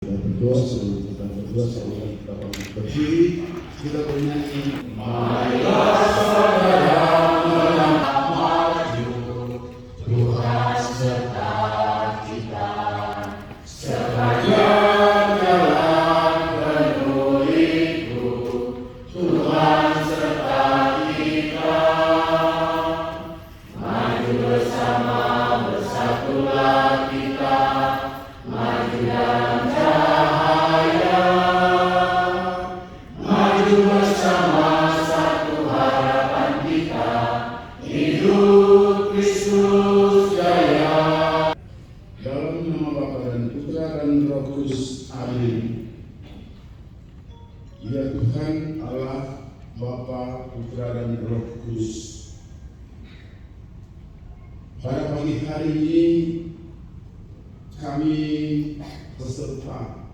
Kita berdua selalu kita berdiri, kita bernyanyi. Marilah saudara melangkah maju, Tuhan serta kita. Sepanjang jalan penuh itu, Tuhan serta kita. Maju bersama, bersatulah kita, maju dalam cahaya, maju bersama satu harapan kita, hidup Kristus jaya. Dalam nama Bapa dan Putra dan Roh Kudus, amin. Ya Tuhan Allah, Bapa, Putra dan Roh Kudus, pada pagi hari ini kami peserta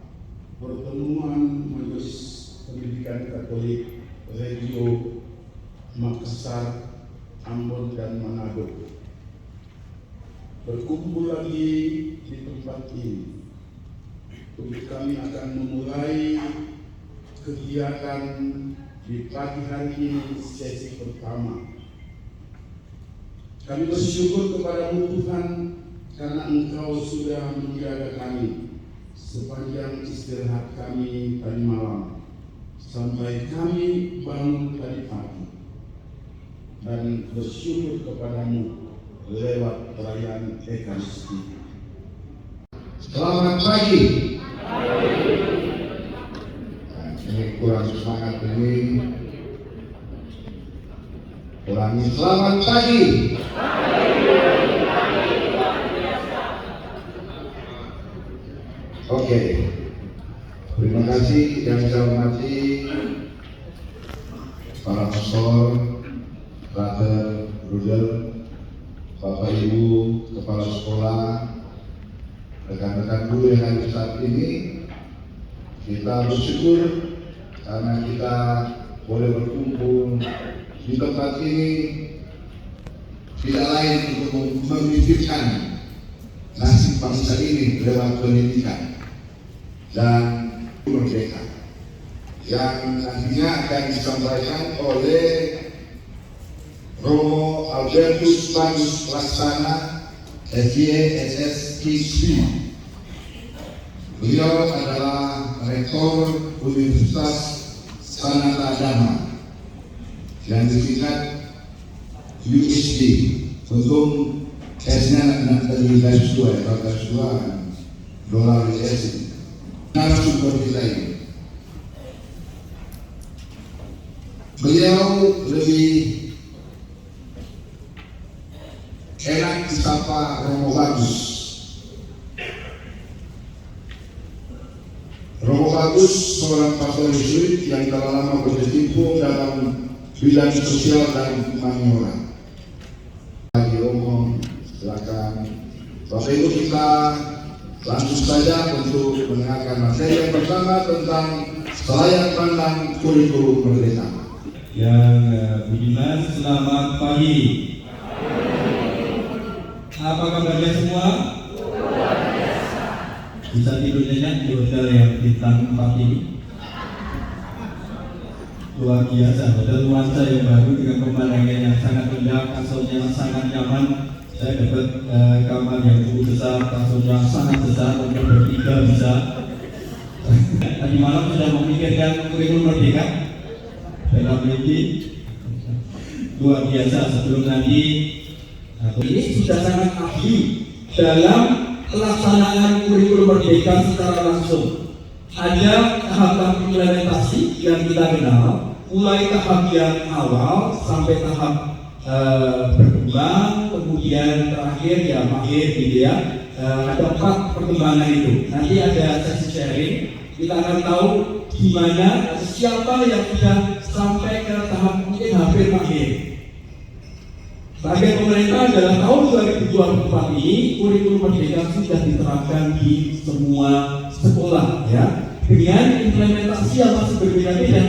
pertemuan Majelis Pendidikan Katolik Regio Makassar, Ambon dan Manado berkumpul lagi di tempat ini. Untuk kami akan memulai kegiatan di pagi hari ini, sesi pertama. Kami bersyukur kepada-Mu Tuhan, karena Engkau sudah menjaga kami sepanjang istirahat kami tadi malam sampai kami bangun tadi pagi, dan bersyukur kepadamu lewat perayaan Ekaristi. Selamat pagi. Nah, ini kurang semangat ini. Ulangi, selamat pagi. Oke, terima kasih yang saya hormati para pastor, brother, Bapak Ibu, kepala sekolah, rekan-rekan guru yang hadir saat ini. Kita bersyukur karena kita boleh berkumpul di tempat ini, tidak lain untuk memikirkan nasib bangsa ini lewat pendidikan dan merdeka yang nantinya akan disampaikan oleh Romo Albertus Magnus Laksana, FYSS KISP. Beliau adalah Rektor Universitas Sanata Dharma yang disingkat USD. Untuk S-nya nak tadi garis 2 ya, garis 2 dolar US. Narasumber kita ini, beliau lebih enak disapa Romo Bagus. Romo Bagus seorang pastor Yesuit yang telah lama berkecimpung dalam bidang sosial dan humaniora. Lagi omong, silakan. Bapak Ibu, kita langsung saja untuk mendengarkan materi yang pertama tentang selayak pandang kurikulum merdeka. Yang budiman, selamat pagi. Apa kabarnya semua? Bisa tidur nyenyak di hotel yang bintang 4 ini? Luar biasa, hotel nuansa yang baru dengan pemandangan yang sangat indah, kasurnya sangat nyaman. Saya dapat kamar yang cukup besar, kasurnya sangat besar, untuk bertiga bisa. Tadi malam sudah memikirkan kurikulum merdeka dalam mimpi. Luar biasa. Sebelum nanti ini sudah sangat ahli dalam pelaksanaan kurikulum merdeka secara langsung. Ada tahap implementasi yang kita kenal, mulai tahap yang awal sampai tahap berkembang, kemudian terakhir ya mahir gitu ya. Ada 4 perkembangan itu. Nanti ada sesi sharing, kita akan tahu di mana siapa yang sudah sampai ke tahap mungkin hampir mahir. Target pemerintah adalah tahun 2024 ini kurikulum merdeka sudah diterapkan di semua sekolah ya, dengan implementasi yang masih berbeda-beda.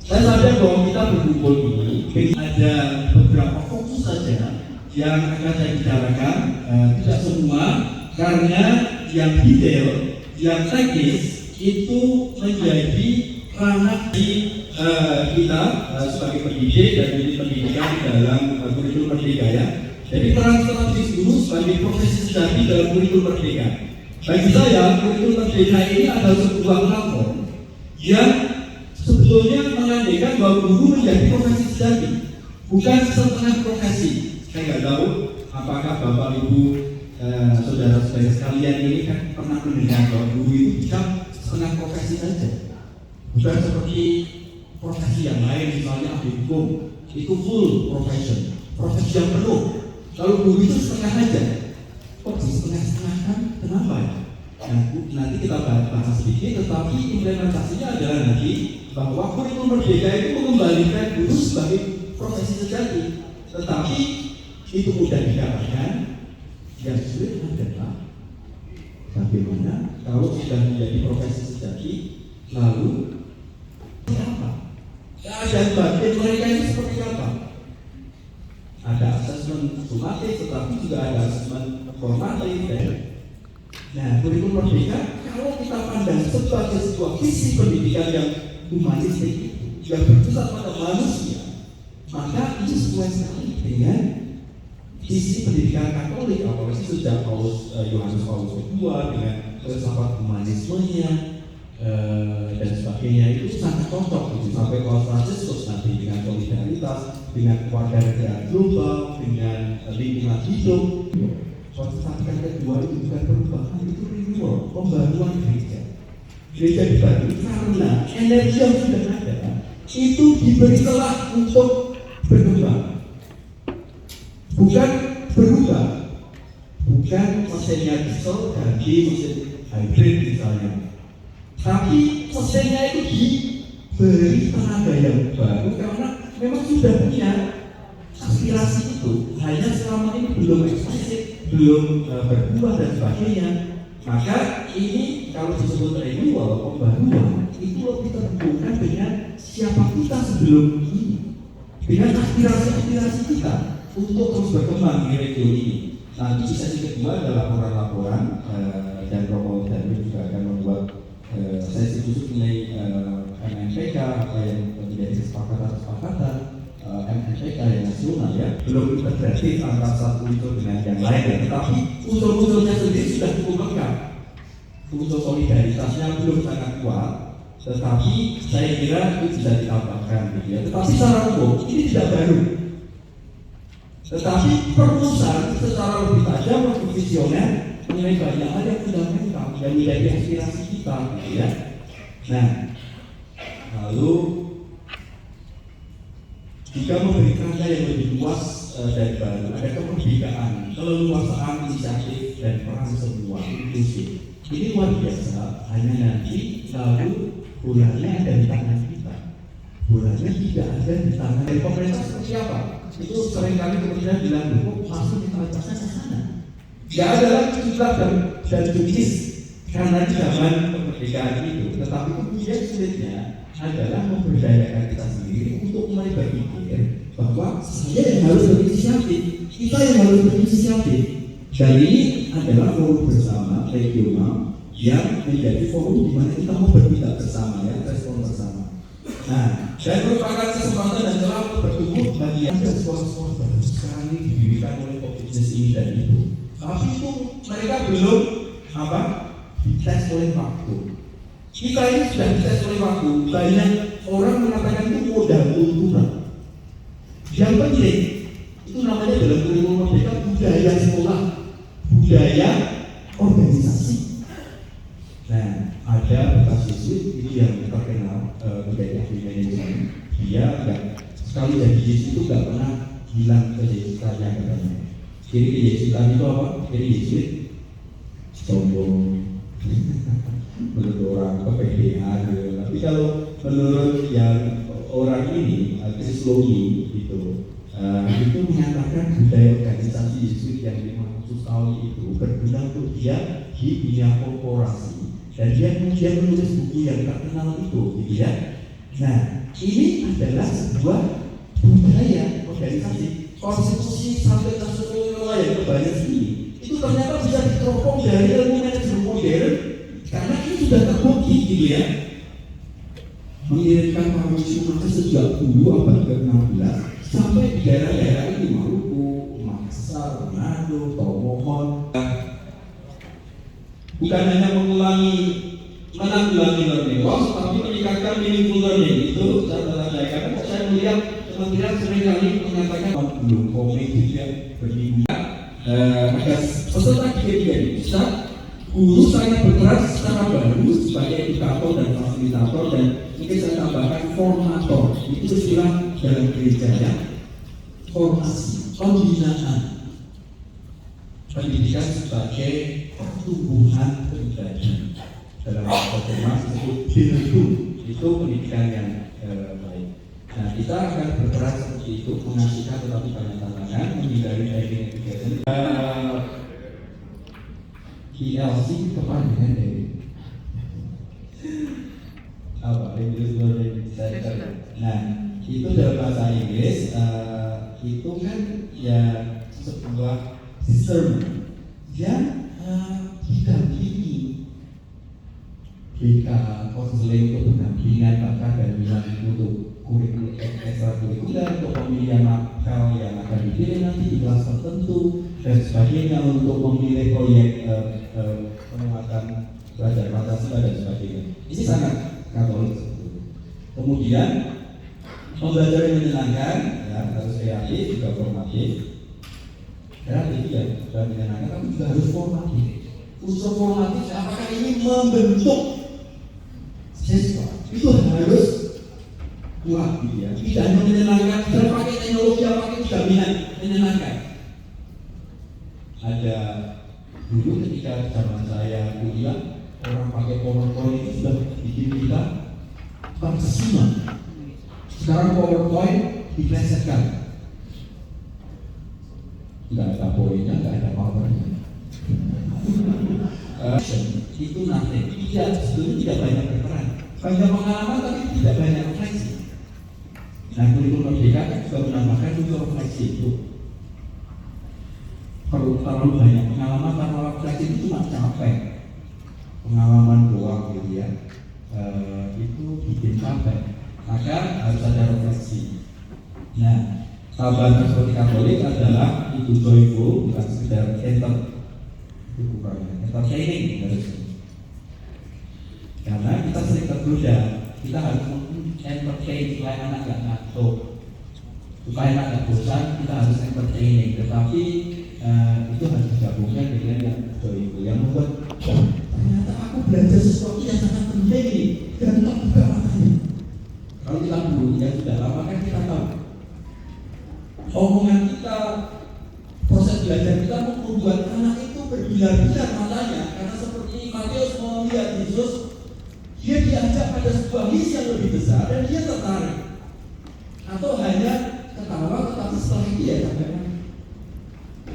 Saya sadar bahwa kita berkumpul ini ada beberapa fokus saja yang akan saya bicarakan, tidak semua, karena yang detail yang teknis itu menjadi ranah di kita sebagai pendidik dan unit pendidikan dalam kurikulum Merdeka ya. Jadi peran strategis guru sebagai profesi sejati dalam kurikulum Merdeka. Bagi saya, kurikulum Merdeka ini adalah sebuah platform yang sebetulnya mengandaikan bahwa guru menjadi profesi sejati, bukan setengah profesi. Saya nggak tahu apakah Bapak Ibu saudara-saudara sekalian ini kan pernah mendengar bahwa guru itu bisa setengah profesi saja, bukan seperti profesi yang lain, misalnya ahli hukum itu full profession, profesi yang penuh. Kalau guru itu setengah aja, kok setengah-setengah kan? Kenapa ya? Nah, nanti kita bahas sedikit, tetapi implementasinya adalah nanti bahwa kurikulum Merdeka itu mengembalikan guru sebagai profesi sejati, tetapi itu mudah dikatakan. Yang sulit adalah bagaimana kalau sudah menjadi profesi sejati, lalu apa? Keadaan batin mereka itu seperti apa? Ada asesmen sumatif, tetapi juga ada asesmen formatif. Nah, kurikulum Merdeka kalau kita pandang sebagai sebuah visi pendidikan yang humanistik yang berpusat pada manusia, maka itu sesuai sekali dengan visi pendidikan Katolik, apalagi sejak Yohanes Paulus II dengan filsafat humanismenya dan sebagainya, itu sangat cocok gitu. Sampai Paus Fransiskus nanti dengan solidaritas, dengan kewarganegaraan global, dengan lingkungan hidup. Konsentrasi kedua itu bukan perubahan, itu renewal, pembaruan gereja. Gereja dibangun karena energi yang sudah ada itu diberi celah untuk berkembang, bukan berubah, bukan mesinnya diesel ganti mesin hybrid misalnya, tapi mesinnya itu diberi tenaga yang baru karena memang sudah punya aspirasi itu, hanya selama ini belum eksplisit, belum berbuah dan sebagainya. Maka ini kalau disebut renewal, pembaruan, itu lebih terhubungkan dengan siapa kita sebelum ini, dengan aspirasi-aspirasi kita untuk terus berkembang di region ini. Nanti sesi kedua adalah laporan-laporan dan Romo Daniel juga akan membuat sesi khusus mengenai MNPK, apa yang menjadi kesepakatan MNPK yang nasional ya, belum integratif antara satu unsur dengan yang lain ya, tetapi unsur-unsurnya sendiri sudah cukup lengkap. Unsur solidaritasnya belum sangat kuat, tetapi saya kira itu bisa ditambahkan gitu ya. Tetapi secara umum ini tidak baru, tetapi perumusan secara lebih tajam, lebih visioner mengenai banyak hal yang fundamental yang menjadi aspirasi kita gitu ya. Nah, lalu jika memberi kerja yang lebih luas dari baru, ada kemerdekaan, keleluasaan inisiatif dan peran semua inklusif. Ini luar biasa. Hanya nanti lalu bolanya ada di tangan kita, bolanya tidak ada di tangan dari pemerintah seperti apa. Itu seringkali kemudian bilang, kok masuk dibacakan ke sana. Tidak ada lagi jumlah dan jenis karena di zaman kemerdekaan itu. Tetapi kemudian sulitnya adalah memberdayakan kita sendiri untuk mulai berpikir bahwa saya yang harus berinisiatif, kita yang harus berinisiatif. Dan ini adalah forum bersama regional yang menjadi forum di mana kita mau berpikir bersama ya, respon bersama. Nah, dan merupakan kesempatan dan celah untuk bertumbuh bagi ada sekolah-sekolah baru sekali didirikan oleh Business ini dan itu. Tapi itu mereka belum dites oleh waktu. Kita ini sudah dites oleh waktu. Banyak orang mengatakan itu modal kultural. Yang penting itu namanya dalam kurikulum Merdeka budaya sekolah, budaya organisasi. Nah, ada bekas Yesuit itu yang terkenal budaya manajemen. Dia sekali jadi Yesuit itu nggak pernah hilang keyesuitannya katanya. Jadi keyesuitan itu apa? Jadi Yesuit sombong. Menurut orang kepedean gitu. Tapi kalau menurut yang orang ini Chris Lowy itu menyatakan budaya organisasi Yesuit yang 500 tahun itu berguna untuk dia di dunia korporasi dan dia kemudian menulis buku yang terkenal itu gitu ya. Nah, ini adalah sebuah budaya organisasi. Konstitusi sampai nasional yang banyak ini itu ternyata bisa diteropong dari ilmu manajemen modern karena terbukti gitu ya, mengirimkan para missionaris sejak dulu abad ke-16 sampai di daerah-daerah ini, Maluku, Makassar, Manado, Tomohon. Bukan hanya menanggulangi learning loss, tapi meningkatkan meaningful learning. Itu catatan karena saya melihat kementerian seringkali mengatakan belum komit ya berminggu. Agar peserta ketiga ini bisa guru saya berperan secara baru sebagai edukator dan fasilitator, dan mungkin saya tambahkan formator. Itu istilah dalam gereja ya, formasi, pembinaan pendidikan sebagai pertumbuhan pribadi. Dalam bahasa Jerman disebut itu pendidikan yang baik. Nah, kita akan berperan seperti itu, mengasihkan tetapi banyak tantangan, menghindari driving education. PLC kepanjangan dari apa? English Learning Center. Nah, itu dalam bahasa Inggris itu kan ya sebuah sistem yang didampingi BK, konseling untuk pendampingan, bahkan dan untuk kurikulum ekstrakurikuler, untuk pemilihan makal yang akan dipilih nanti di kelas tertentu dan sebagainya, untuk memilih proyek penguatan belajar Pancasila dan sebagainya. Ini sangat Katolik sebetulnya. Kemudian belajar yang menyenangkan, ya, harus kreatif juga formatif. Kreatif ya, dan menyenangkan, tapi juga harus formatif. Unsur formatif, apakah ini membentuk siswa? Itu harus kuat gitu ya. Tidak hanya menyenangkan, tidak pakai teknologi, pakai jaminan menyenangkan. Ada dulu ketika zaman saya kuliah, orang pakai PowerPoint itu sudah bikin kita terkesima. Sekarang PowerPoint diplesetkan, nggak ada poinnya, nggak ada powernya. Itu nanti sebetulnya tidak banyak berperan, banyak pengalaman tapi tidak banyak refleksi. Nah, kurikulum merdeka kan juga menambahkan juga refleksi itu. Perlu terlalu banyak pengalaman tanpa refleksi itu cuma capek. Pengalaman doang gitu ya, itu bikin capek. Maka harus ada refleksi. Nah, sahabat seperti Katolik adalah itu joyful, bukan sekedar entertaining harusnya. Karena kita sering tergoda, kita harus entertain supaya anak nggak ngantuk, supaya anak nggak bosan, kita harus entertaining. Tetapi itu harus digabungkan dengan yang joyful, yang membuat ternyata aku belajar sesuatu yang sangat penting nih, dan terbuka matanya. Kalau kita dulu yang sudah lama kan kita tahu omongan kita, proses belajar kita membuat anak itu berbinar-binar matanya, karena seperti Matius melihat Yesus, dia diajak pada sebuah misi yang lebih besar dan dia tertarik. Atau hanya ketawa tetapi setelah itu ya sampai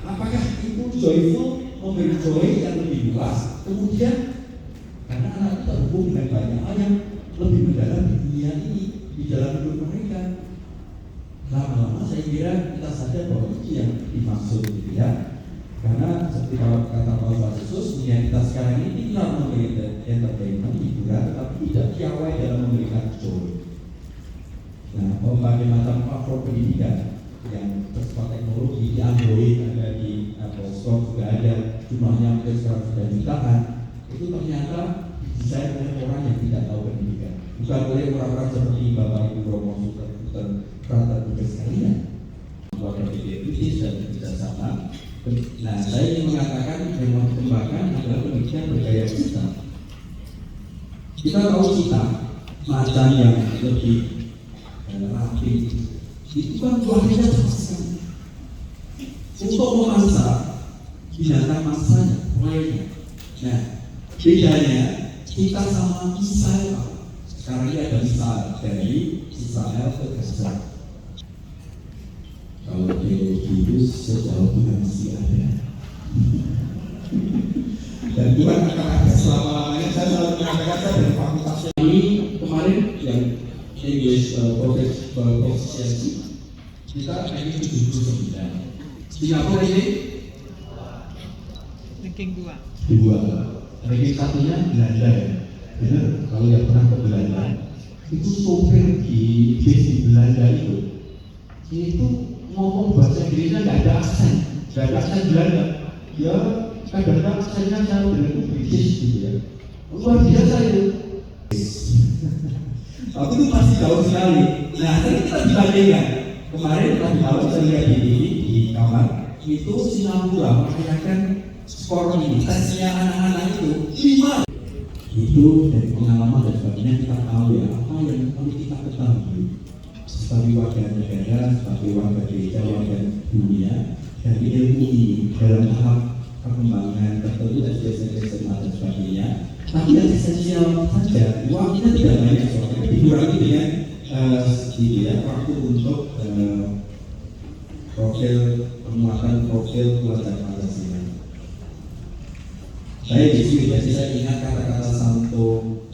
apakah itu joyful, memberi joy yang lebih luas, kemudian karena anak itu terhubung dengan banyak hal yang lebih mendalam di dunia ini, di dalam hidup mereka. Lama-lama saya kira kita sadar bahwa itu yang dimaksud gitu ya. Karena seperti kalau kata Paulus Yesus, dunia kita sekarang ini tidak memberikan entertainment, hiburan, tetapi tidak piawai dalam memberikan joy. Nah, berbagai macam platform pendidikan yang bersifat teknologi di Android, ada di Apple Store juga ada, jumlahnya hampir 100 jutaan. Itu ternyata didesain oleh orang yang tidak tahu pendidikan, bukan oleh orang-orang seperti Bapak Ibu Romo dan perangkat tugas sekalian. Keluarga BPPT dan kerjasama. Nah, saya ingin mengatakan yang mau dikembangkan adalah pendidikan bergaya cita. Kita tahu cita macan yang lebih rapi itu kan warnanya sama untuk memangsa binatang mangsanya lainnya. Nah, bedanya kita sama Israel. Sekarang ini ada Israel dari Israel ke Gaza. Kalau teologi itu sejauh Tuhan masih ada, dan Tuhan akan ada selama-lamanya. Saya selalu mengatakan saya dari fakultas ini kemarin yang English proficiency kita ranking 79. Singapura ini ranking 2. Ranking 1-nya Belanda ya. Benar, kalau yang pernah ke Belanda, itu sopir di bis di Belanda itu ngomong bahasa Inggrisnya nggak ada aksen Belanda. Ya kadang-kadang aksennya saya benar British gitu ya. Luar biasa itu. Aku itu masih jauh sekali. Nah, sekarang kita dibandingkan. Kemarin tadi malam saya lihat di kamar itu Singapura merayakan skor ini, tesnya anak-anak itu 5. Itu dari pengalaman dan sebagainya kita tahu ya apa yang perlu kita ketahui sebagai warga negara, sebagai warga gereja, warga dunia, dari ilmu ini dalam tahap perkembangan tertentu dan SMA dan sebagainya. Tapi yang esensial saja, waktunya tidak banyak soalnya dikurangi dengan gitu ya, waktu untuk penguatan profil keluarga Pancasila. Saya di sini jadi saya ingat kata-kata Santo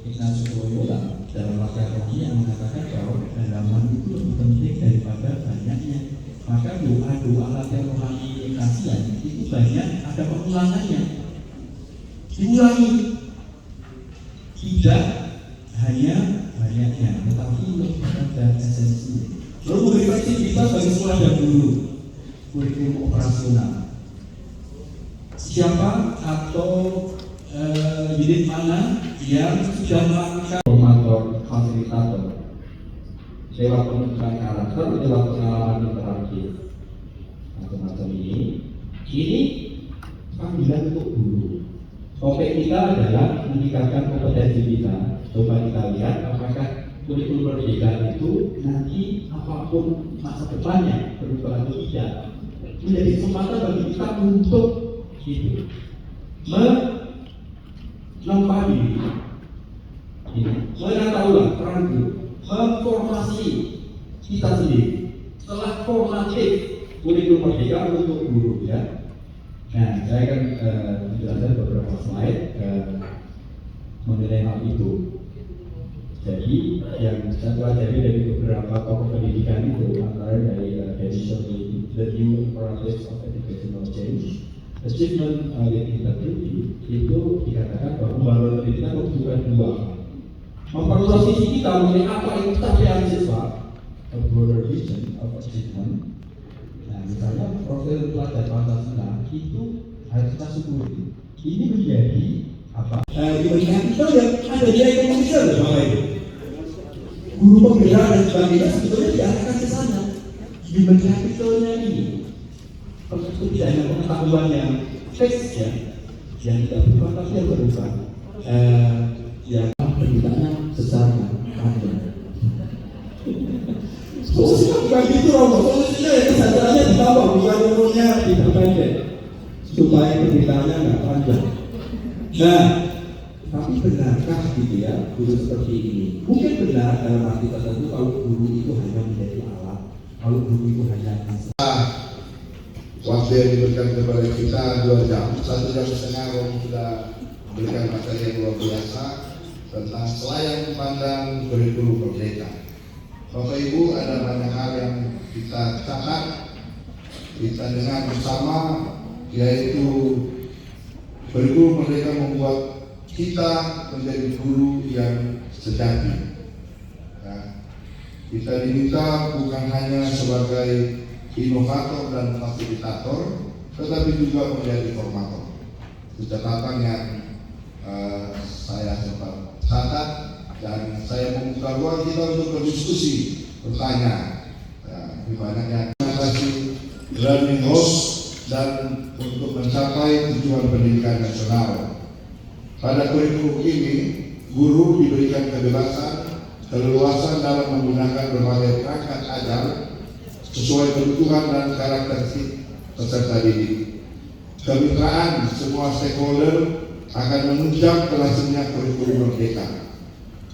Ignatius Loyola dalam Lakar Rohani yang mengatakan bahwa pendalaman itu lebih penting daripada banyaknya. Maka doa-doa latihan rohani Ignatian itu banyak ada pengulangannya. Diulangi, tidak hanya banyaknya, tetapi lebih pada esensi. Lalu merefleksi kita sebagai sekolah dan guru, kurikulum operasional. Siapa atau unit mana yang sudah melakukan formator, fasilitator lewat pembentukan karakter, lewat pengalaman interaktif macam-macam ini panggilan untuk guru. Topik kita adalah meningkatkan kompetensi kita. Coba kita lihat apakah kurikulum Merdeka itu nanti apapun masa depannya berubah atau tidak menjadi kesempatan bagi kita untuk itu menempati mengetahui peran guru, memformasi kita sendiri setelah formatif kurikulum Merdeka untuk guru ya. Nah, saya akan menjelaskan beberapa slide mengenai hal itu. Jadi yang saya pelajari dari beberapa tokoh pendidikan itu antara dari The New Imperatives of Educational Change, Achievement with Integrity, itu dikatakan bahwa pembangunan pendidikan membutuhkan 2. Memperluas visi kita mengenai apa itu capaian siswa, a broader vision of achievement. Nah, misalnya profil pelajar Pancasila itu harus kita syukuri. Ini menjadi apa? Diberikan kita yang ada di ekonomi kita, Bapak Ibu. Guru penggerak dan sebagainya sebetulnya diarahkan ke sana. Human capitalnya ini, itu tidak hanya pengetahuan yang fix ya, yang tidak berubah tapi yang berubah. Yang pendidikannya sesama panjang. Solusinya bukan gitu, Romo. Solusinya ya kesadarannya ditambah, bukan umurnya diperpendek supaya pendidikannya nggak panjang. Nah, tapi benarkah gitu ya guru seperti ini? Mungkin benar dalam arti tertentu kalau guru itu hanya menjadi alat, kalau guru itu hanya waktu yang diberikan kepada kita 2 jam, 1,5 jam Romo sudah memberikan materi yang luar biasa tentang selayan pandang kurikulum Merdeka. Bapak Ibu, ada banyak hal yang kita catat, kita dengar bersama, yaitu kurikulum Merdeka membuat kita menjadi guru yang sejati. Ya. Kita diminta bukan hanya sebagai inovator dan fasilitator, tetapi juga menjadi formator. Itu catatan yang saya sempat catat dan saya membuka ruang kita untuk berdiskusi, bertanya. Di banyak yang kasih learning host dan untuk mencapai tujuan pendidikan nasional. Pada kurikulum ini, guru diberikan kebebasan, keleluasan dalam menggunakan berbagai perangkat ajar sesuai kebutuhan dan karakteristik peserta didik. Kemitraan semua stakeholder akan menunjang berhasilnya kurikulum Merdeka.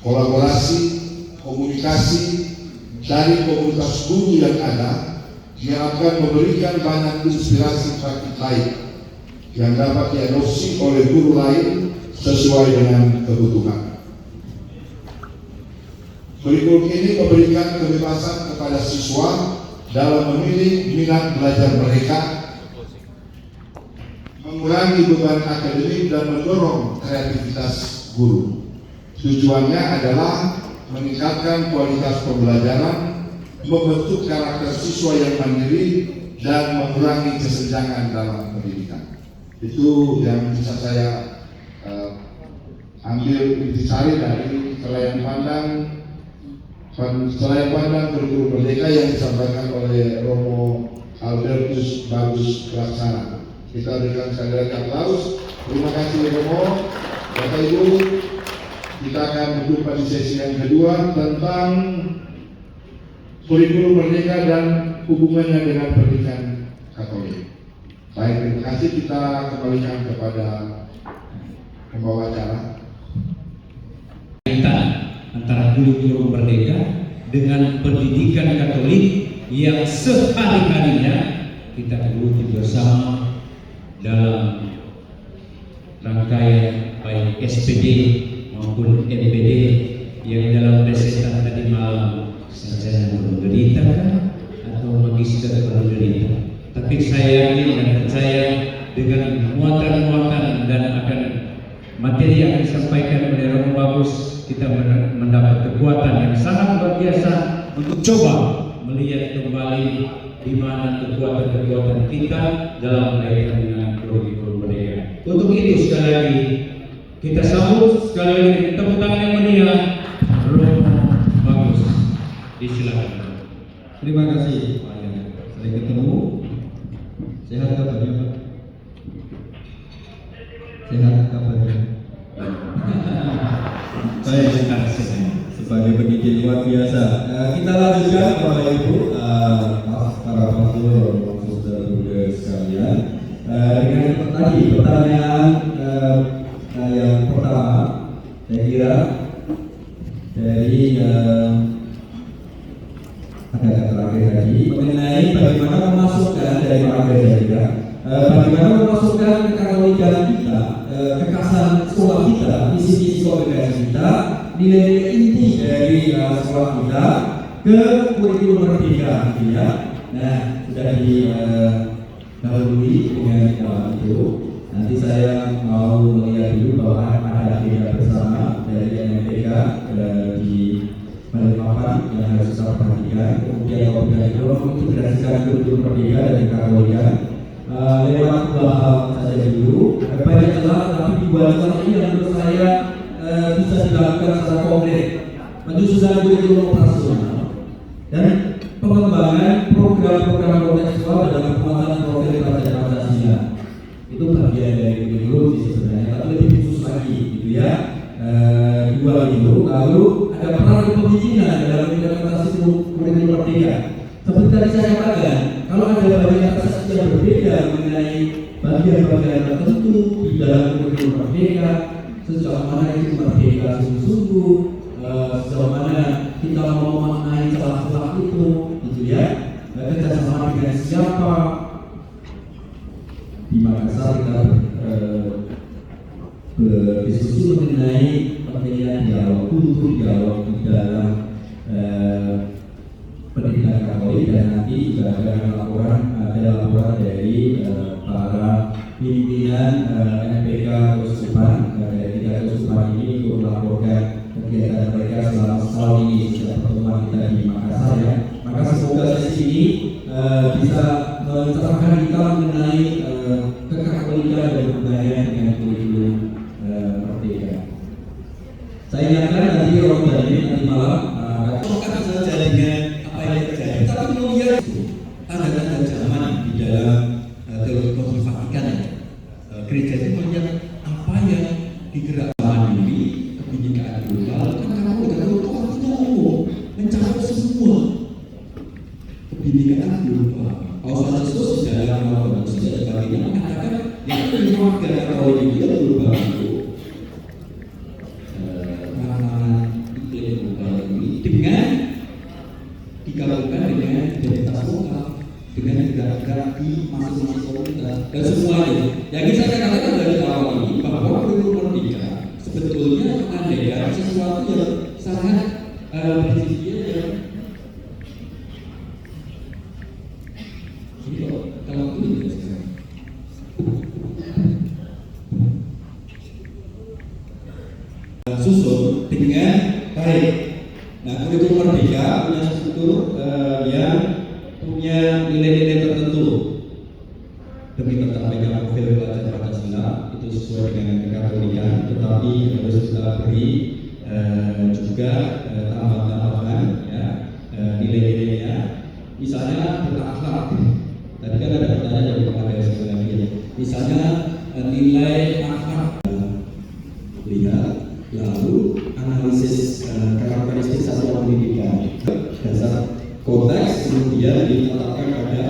Kolaborasi, komunikasi dari komunitas guru yang ada diharapkan memberikan banyak inspirasi praktik lain yang dapat diadopsi oleh guru lain sesuai dengan kebutuhan. Kurikulum ini memberikan kebebasan kepada siswa dalam memilih minat belajar mereka, mengurangi beban akademik dan mendorong kreativitas guru. Tujuannya adalah meningkatkan kualitas pembelajaran, membentuk karakter siswa yang mandiri, dan mengurangi kesenjangan dalam pendidikan. Itu yang bisa saya ambil intisari dari selain pandang kurikulum merdeka yang disampaikan oleh Romo Albertus Bagus Laksana. Kita berikan sekali lagi aplaus. Terima kasih Romo. Bapak Ibu, kita akan berjumpa di sesi yang kedua tentang kurikulum merdeka dan hubungannya dengan pendidikan Katolik. Baik, terima kasih. Kita kembalikan kepada pembawa acara. Antara kurikulum merdeka dengan pendidikan Katolik yang sehari-harinya kita geluti bersama dalam rangkaian baik SPD maupun MPD yang dalam desetan tadi malam sarjana berderita atau magister berderita. Tapi saya yakin dan percaya dengan muatan-muatan dan akan materi yang disampaikan oleh Romo Bagus, kita mendapat kekuatan yang sangat luar biasa untuk coba melihat kembali di mana kekuatan-kekuatan kita dalam kaitan dengan kurikulum merdeka. Untuk itu sekali lagi kita sambut sekali lagi tepuk tangan yang meriah Romo Bagus. Disilakan. Terima kasih Pak Yan. Saya ketemu. Sehat kabarnya Pak? Sehat kabarnya? Saya sebagai pendidik luar biasa. Kita lanjutkan Bapak Ibu, para pastor, saudara-saudara sekalian, dengan tadi pertanyaan yang pertama, saya kira dari agak terakhir tadi mengenai bagaimana memasukkan dari agenda, bagaimana memasukkan kekatolikan kita, kekasan sekolah kita, misi-misi kongregasi kita, nilai inti dari sekolah kita ke kurikulum merdeka, gitu ya. Nah, sudah didahului dengan itu. Nanti saya mau melihat dulu bahwa ada agenda bersama dari MMPK di Balikpapan yang harus kita perhatikan. Kemudian apabila itu berdasarkan kurikulum merdeka dan Katolikan, lewat dua hal saja dulu. Banyak celah, tapi dua celah ini yang menurut saya bisa dilakukan secara konkret, menyusun kurikulum operasional dan pengembangan program-program kontekstual dalam penguatan profil Praja Pancasila. Itu bagian dari kurikulum sebenarnya, tapi lebih khusus lagi, gitu ya. Dua itu, lalu ada peran kepemimpinan dalam implementasi kurikulum merdeka. Seperti tadi saya katakan, kalau ada banyak persepsi yang berbeda mengenai bagian-bagian tertentu di dalam kurikulum merdeka, sejauh mana itu merdeka sungguh-sungguh, sejauh mana kita mau memaknai celah-celah itu, gitu ya. Kerjasama dengan siapa? Di Makassar kita berdiskusi mengenai pentingnya dialog, kultur dialog di dalam pendidikan Katolik, dan nanti juga ada laporan dari para pimpinan MPK Keuskupan dari 3 keuskupan ini untuk melaporkan kegiatan mereka selama setahun ini sejak pertemuan kita di Makassar ya. Maka semoga sesi ini bisa mencerahkan kita mengenai kekatolikan dan budaya dengan kurikulum merdeka. Saya ingatkan nanti orang dari nanti malam kan saja dengan apa yang terjadi, tapi kemudian tanda-tanda zaman di dalam teologi Vatikan ya. Gereja itu melihat apa yang digerakkan ini kebinekaan global, kan kalau itu umum mencakup semua kebinekaan global. Paus Fransiskus di dalam manusia dan sebagainya mengatakan yang keluarga Katolik itu global itu iklim global ini dengan digabungkan dengan identitas lokal, dengan gerak-gerak di masing-masing komunitas dan semuanya. Yang bisa saya katakan dari awal ini bahwa kurikulum merdeka sebetulnya mengandaikan sesuatu yang sangat prinsipil dan kalau itu tidak sekarang. Susun Baik. Nah, kurikulum Merdeka punya struktur yang punya nilai-nilai tertentu demi tercapainya profil pelajar Pancasila itu sesuai dengan kekatolikan, tetapi harus kita beri juga tambahan ya, nilai-nilainya, misalnya berakhlak. Tadi kan ada pertanyaan dari Pak sekali lagi ya. Misalnya nilai akhlak, lihat lalu analisis karakteristik satuan pendidikan dasar konteks, kemudian ditetapkan pada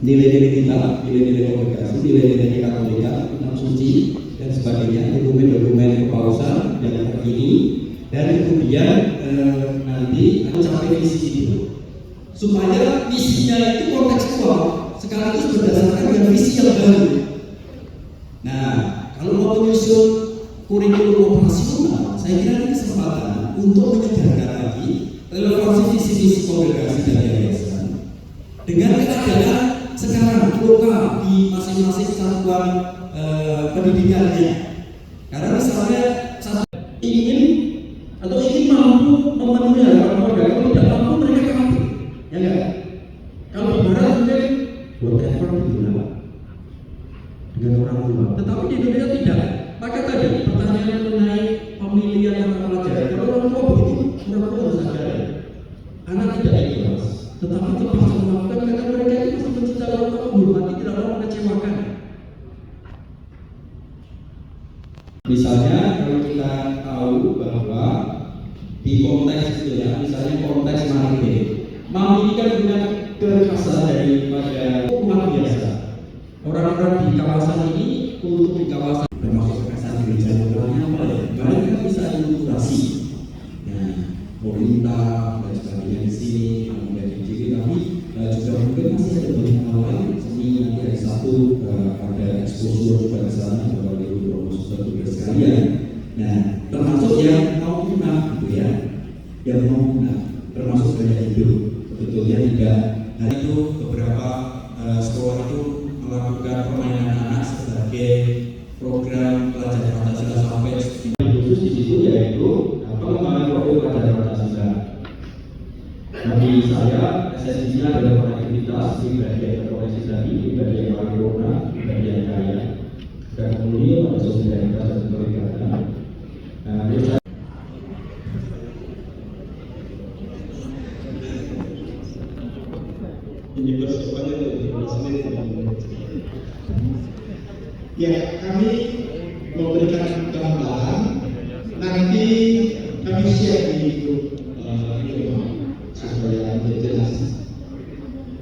nilai-nilai kita, nilai-nilai komunikasi, nilai-nilai katolika, kitab suci dan sebagainya, dokumen-dokumen kepausan yang terkini, dan kemudian nanti mencapai visi itu supaya visinya itu kontekstual sekaligus berdasarkan dengan visi yang baru. Nah, kalau mau menyusun kurikulum operasional, saya kira ini kesempatan untuk menyedarkan lagi relevansi visi misi kongregasi dan yayasan dengan keadaan sekarang lokal di masing-masing satuan pendidikannya. Karena misalnya ingin atau ingin mampu memenuhi harapan keluarga, kalau tidak mampu mereka kafir, ya enggak? Kalau di barat mungkin whatever digunakan dengan orang tua, tetapi di Indonesia tidak. Maka tadi pertanyaan mengenai pemilihan mata pelajaran, kalau orang tua begitu, orang tua harus sadar anak tidak ikhlas, tetapi terpaksa melakukan karena mereka itu masih mencintai orang tua, menghormati, tidak mau mengecewakan. Misalnya kalau kita tahu bahwa di konteks itu ya, misalnya konteks Mambi ini kan punya kekhasan daripada umat biasa. Orang-orang di kawasan ini, untuk di kawasan termasuk kekhasan gereja lokalnya apa ya? Mereka bisa akulturasi. Nah, pemerintah dan sebagainya di sini, kemudian di sini, tapi juga mungkin masih ada banyak hal lain. Seni nanti hari Sabtu ada eksposur juga di sana, berbagai promosi tugas sekalian. Nah, termasuk yang mau punah gitu ya, yang mau punah, termasuk gaya hidup. Sebetulnya tidak. Nah itu beberapa sekolah itu melakukan permainan anak sebagai program pelajar Pancasila sampai khusus di situ, yaitu pengembangan profil pelajar Pancasila. Bagi saya, esensinya adalah konektivitas, pribadi yang terkoneksi tadi, pribadi yang paripurna, pribadi yang kaya, dan kemudian ada solidaritas dan keterikatan. Ini persoalannya lebih menit. Ya, kami memberikan gambaran. Nanti kami share di grup supaya lebih jelas.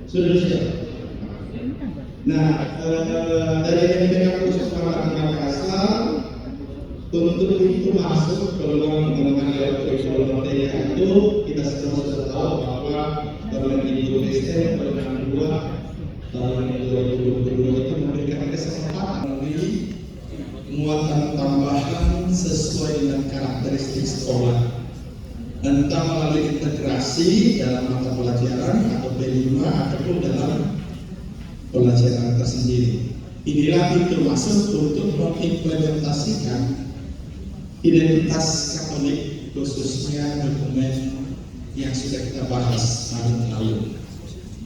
Sudah siap. Nah, dari MPK khusus Kabupaten Makassar untuk itu masuk peluang mengenai kurikulum Merdeka itu kita sudah tahu bahwa Permendikbud SDM Permen 2 tahun 2022 itu memberikan kesempatan melalui muatan tambahan sesuai dengan karakteristik sekolah, entah melalui integrasi dalam mata pelajaran atau B5 ataupun dalam pelajaran tersendiri. Inilah pintu masuk untuk mengimplementasikan identitas Katolik, khususnya dokumen yang sudah kita bahas Maret lalu.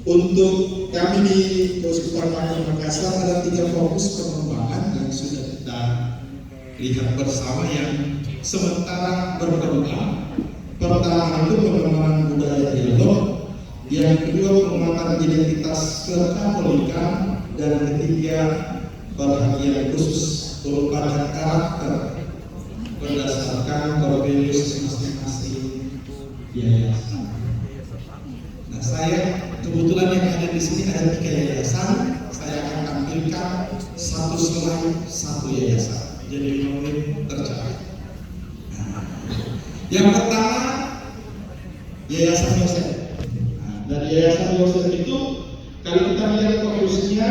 Untuk kami di Keuskupan Makassar ada 3 fokus pengembangan yang sudah kita lihat bersama yang sementara berkembang. Pertama itu pengembangan budaya dialog, yang kedua penguatan identitas kekatolikan, dan ketiga perhatian khusus pada karakter berdasarkan profilius masing-masing yayasan. Nah, saya kebetulan yang ada di sini ada 3 yayasan. Saya akan tampilkan satu slide satu yayasan. Jadi mungkin tercapai. Nah, yang pertama Yayasan Yosef. Nah, dari Yayasan Yosef itu kalau kita lihat fokusnya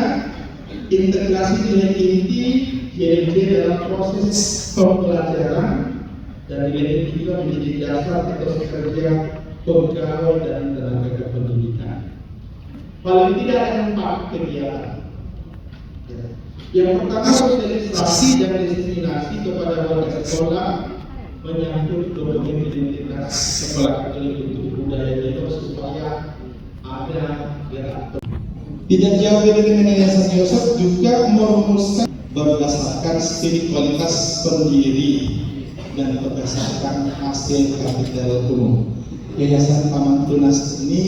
integrasi nilai inti YMJ dalam proses pembelajaran, dan nilai inti juga menjadi dasar etos kerja pegawai dan tenaga pendidikan. Paling tidak ada 4 kegiatan. Yang pertama, sosialisasi dan diseminasi kepada warga sekolah menyangkut dokumen identitas sekolah bentuk budaya itu supaya ada gerak. Tidak jauh beda dengan Yayasan Yosef juga merumuskan berdasarkan spiritualitas pendiri dan berdasarkan hasil kapital umum. Yayasan Taman Tunas ini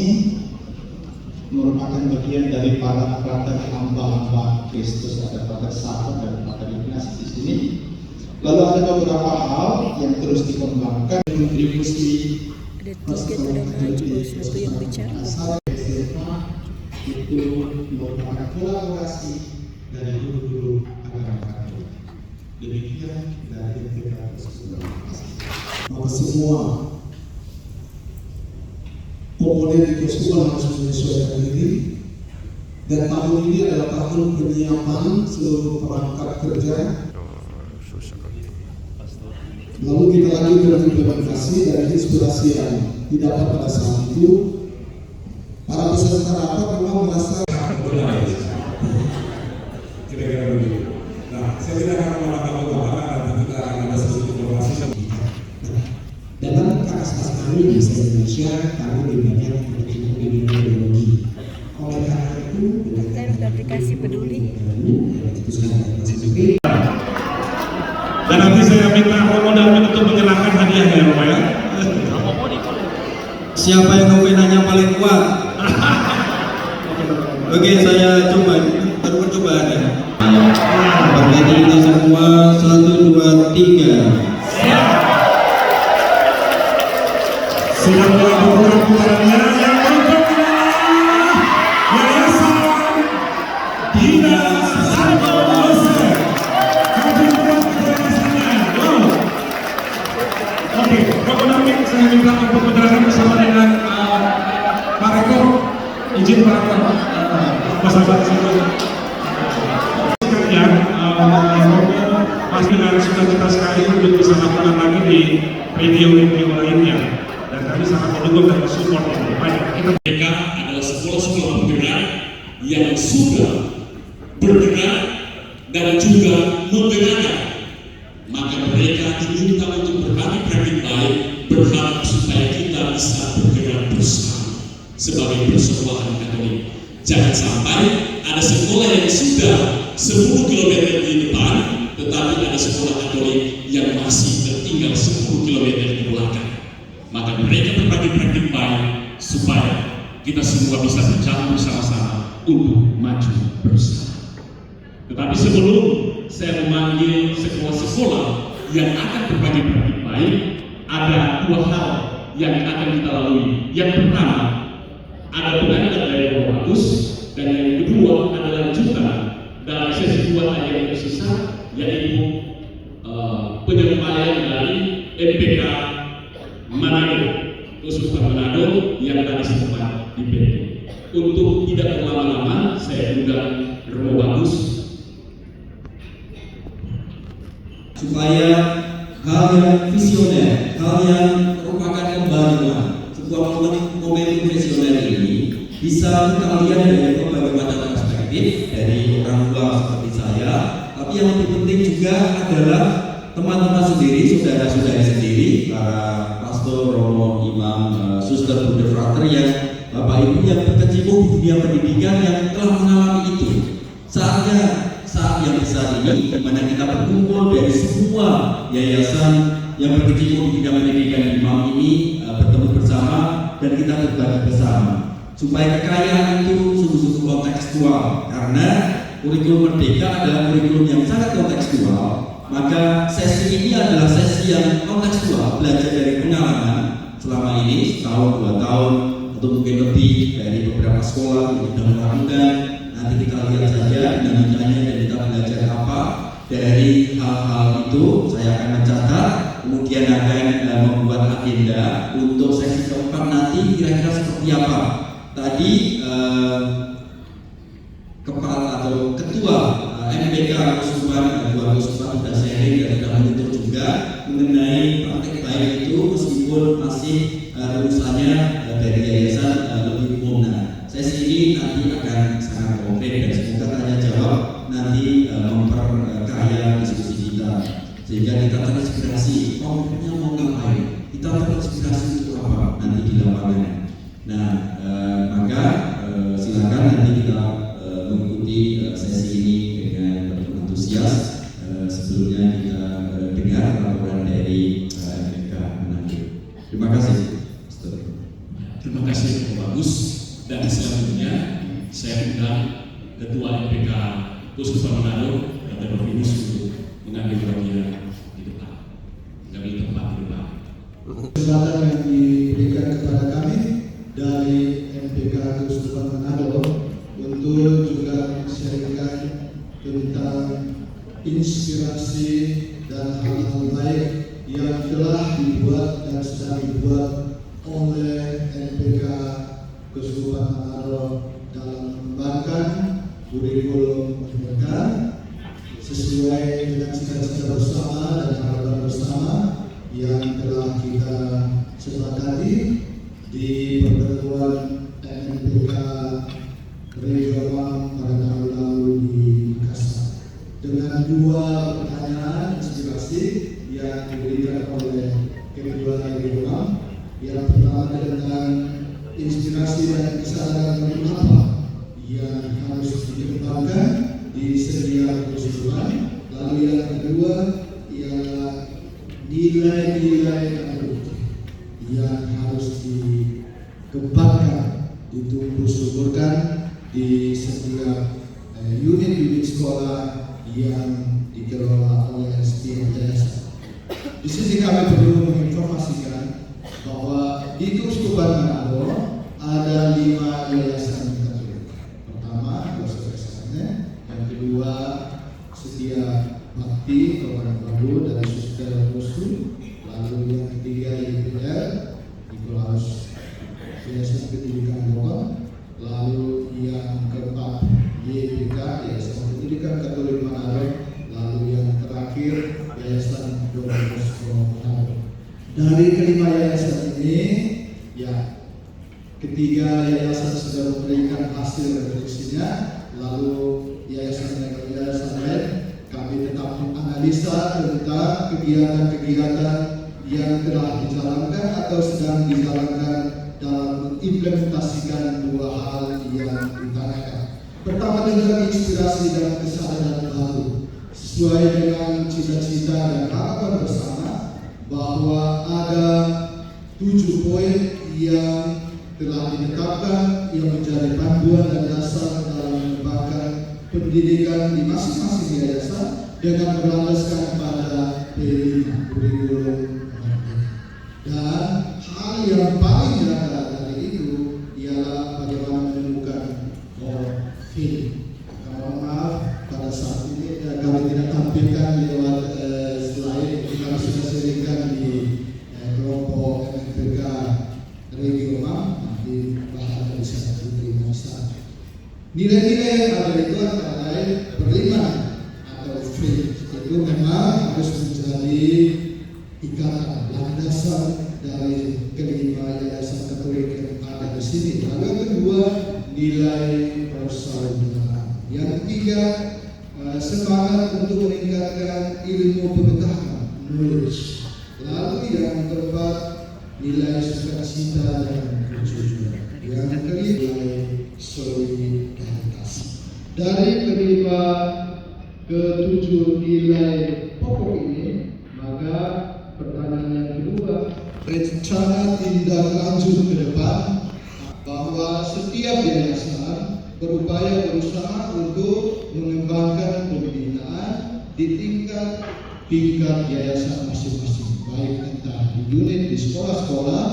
merupakan bagian dari para hamba-hamba Kristus, ada Pater Sahabat dan Pater Ignatius di sini. Lalu ada beberapa hal yang terus dikembangkan kontribusi ada 3 terdapat satu yang bicara. Itu merupakan kolaborasi dari guru-guru agama Katolik. Demikian dari kita tersebut. Maka semua komponen di Keuskupan harus menyesuaikan diri, dan tahun ini adalah tahun penyiapan seluruh perangkat kerja. Lalu kita lanjut dengan implementasi dari inspirasi yang didapat pada saat itu. Para peserta rapat memang merasa kira-kira begitu. Nah, saya tidak akan mengatakan utamakan, tapi kita akan ada sedikit informasi. dalam kapasitas kami di Indonesia, kami di bagian epidemiologi. Oleh karena itu, Konten aplikasi peduli. Dan nanti saya minta Romo Darwin untuk menyerahkan hadiahnya, Romo ya. Siapa yang nominanya paling kuat? Oke, saya coba. Baru percobaan ya. Berarti kita semua 1, 2, 3. Sudah melakukan putarannya yang pertama, Yayasan Dinas Santo Yosef. Kami buat yayasannya. Oke, Romo Darwin saya minta untuk menyerahkan bersama dengan Pak Rektor. Izin Pak Rektor, Mas sekalian, pasti dengan sukacita sekali untuk bisa lakukan lagi di radio lainnya, dan kami sangat mendukung dan mensupport ini. Baik, kita mereka adalah sekolah-sekolah penggerak yang sudah bergerak dan juga menggerakkan. Maka mereka diminta untuk berbagi praktik baik, berharap supaya kita bisa bergerak bersama sebagai persekolahan Katolik. Jangan sampai ada sekolah yang sudah 10 km di depan, tetapi ada sekolah Katolik yang masih tertinggal 10 km di belakang. Maka mereka berbagi praktik baik supaya kita semua bisa berjalan bersama-sama untuk maju bersama. Tetapi sebelum saya memanggil sekolah-sekolah yang akan berbagi praktik baik, ada 2 hal yang akan kita lalui. Yang pertama, ada pengajian dari Romo Agus, dan yang kedua adalah lanjutan dalam sesi 2 yang tersisa, yaitu penyampaian dari MPK Manado, khusus Manado yang tadi sempat dipimpin. Untuk tidak berlama-lama, saya undang Romo Bagus supaya hal yang visioner, hal yang merupakan kembalian, sebuah momen visioner ini bisa kita lihat dari berbagai macam perspektif, dari orang tua seperti saya, tapi yang lebih penting juga adalah teman-teman sendiri, saudara-saudara sendiri, para pastor, romo, imam, suster, bunda, frater, yang bapak ibu yang berkecimpung di dunia pendidikan yang telah mengalami itu. Saatnya saat yang besar ini, di mana kita berkumpul dari semua yayasan yang berkecimpung di bidang pendidikan imam ini bertemu bersama dan kita berbagi bersama, supaya kekayaan itu sungguh-sungguh kontekstual, karena kurikulum Merdeka adalah kurikulum yang sangat kontekstual. Maka sesi ini adalah sesi yang kontekstual, belajar dari pengalaman selama ini, setahun, 2 tahun, atau mungkin lebih dari beberapa sekolah yang sudah melakukan. Nanti kita lihat saja dinamikanya dan kita belajar apa dari hal-hal itu. Saya akan mencatat, kemudian akan membuat agenda untuk sesi keempat nanti kira-kira seperti apa. Tadi kepala atau ketua MPK Keuskupan, Dua Keuskupan sudah sharing dan sudah menyentuh juga mengenai praktek baik itu, meskipun masih urusannya dari yayasan lebih umum. Nah, sesi ini nanti akan sangat konkret dan semoga tanya jawab nanti memperkaya diskusi kita. sehingga kita terinspirasi kelompoknya mau ngapain, kita terinspirasi untuk apa nanti di lapangan. Nah, maka silakan nanti kita mengikuti sesi ini dengan penuh antusias. Sebelumnya kita dengar laporan dari MPK Manado. Terima kasih. Terima kasih Pak Bagus. Dan selanjutnya saya undang Ketua MPK Kuskupan Manado, Dr. Rovinus, untuk mengambil bagian di depan, mengambil tempat di depan. Kesempatan yang diberikan kepada kami dari MPK Kuskupan Manado untuk juga menyampaikan tentang inspirasi dan hal-hal baik yang telah dibuat dan sedang dibuat oleh MPK Kuskupan Manado dalam mengembangkan kurikulum mereka sesuai dengan cita-cita bersama dan harapan bersama yang telah kita sepakati di pertemuan MPK Regional pada tahun lalu di Makassar, dengan dua pertanyaan inspirasi yang diberikan oleh kedua regional. Yang pertama tentang inspirasi dan kesadaran apa yang harus dikembangkan di setiap keseluruhan. Lalu yang kedua ialah nilai-nilai yang harus dikembangkan, ditumbuh suburkan di setiap unit-unit sekolah yang dikelola oleh setiap yayasan. Di sini kami perlu menginformasikan bahwa di Kuskupan Manado ada 5 yayasan Katolik. Pertama, Yayasan, yang kedua Setia Bakti Kabupaten Baru dari Suster Rusu, lalu yang ketiga YPR Nikolaus Yayasan Pendidikan Lokal, lalu yang keempat YPK Yayasan Pendidikan Katolik Manado, lalu yang terakhir Yayasan Don Bosco Manado. Dari kelima yayasan ini, ya ketiga yayasan sudah memberikan hasil refleksinya, lalu yayasan lain kami tetap menganalisa tentang kegiatan-kegiatan yang telah dijalankan atau sedang dijalankan dalam mengimplementasikan dua hal yang ditanyakan. Pertama, dengan inspirasi dan kesadaran baru sesuai dengan cita-cita dan harapan bersama, bahwa ada 7 poin yang telah ditetapkan yang menjadi panduan dan dasar dalam mengembangkan pendidikan di masing-masing yayasan dengan berlandaskan pada kurikulum. Dan hal yang paling nyata dari itu ialah bagaimana menemukan film. Mohon maaf pada saat ini kami tidak tampilkan lewat slide, kita sudah seringkan di kelompok MPK regional di bahan dari satu saat. Nilai-nilai yang ada itu antara lain berlima atau film itu memang harus menjadi ikatan landasan dari kelima yayasan Katolik yang ada di sini. Lalu yang kedua, nilai persaudaraan. Yang ketiga, semangat untuk meningkatkan ilmu pengetahuan, knowledge. Lalu yang keempat, nilai sukacita dan kejujuran. Yang kelima, nilai solidaritas. Dari kelima ke-7 nilai pokok ini, maka pertanyaan yang kedua, rencana tindak lanjut ke depan, bahwa setiap yayasan berusaha untuk mengembangkan pembinaan di tingkat yayasan masing-masing, baik entah di unit di sekolah-sekolah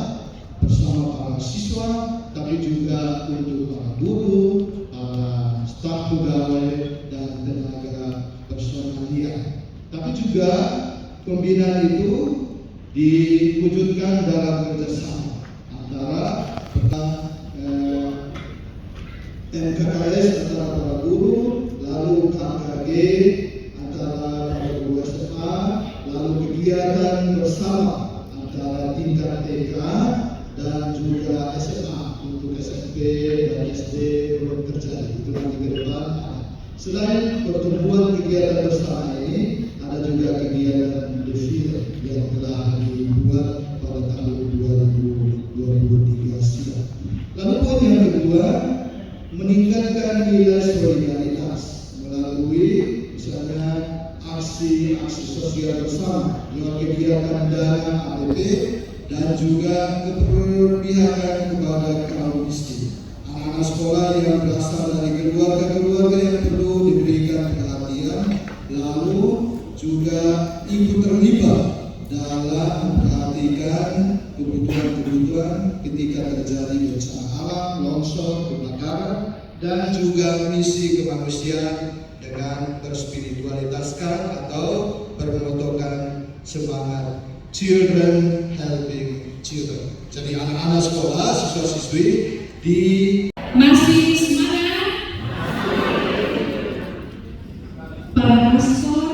bersama para siswa, tapi juga untuk para guru, para staf pegawai dan tenaga personalia. Tapi juga pembinaan itu diwujudkan dalam kerjasama antara MKKS antara para guru, lalu KKG antara para guru SMA, lalu kegiatan bersama antara tingkat TK dan juga SMA untuk SMP dan SD belum terjadi. Itu nanti ke depan. Selain pertumbuhan kegiatan bersama ini, ada juga kegiatan presiden yang telah dibuat pada tahun 2023 silam. Lalu poin yang kedua, meningkatkan nilai solidaritas melalui misalnya aksi-aksi sosial bersama dengan kegiatan dana APP dan juga keberpihakan kepada kaum miskin. Anak-anak sekolah yang berasal dari keluarga-keluarga yang perlu diberikan perhatian, lalu juga ikut terlibat dalam memperhatikan kebutuhan-kebutuhan ketika terjadi bencana alam, longsor, kebakaran, dan juga misi kemanusiaan dengan berspiritualitaskan atau bermotokan semangat Children Helping Children. Jadi anak-anak sekolah, siswa-siswi di masih semangat, para pastor,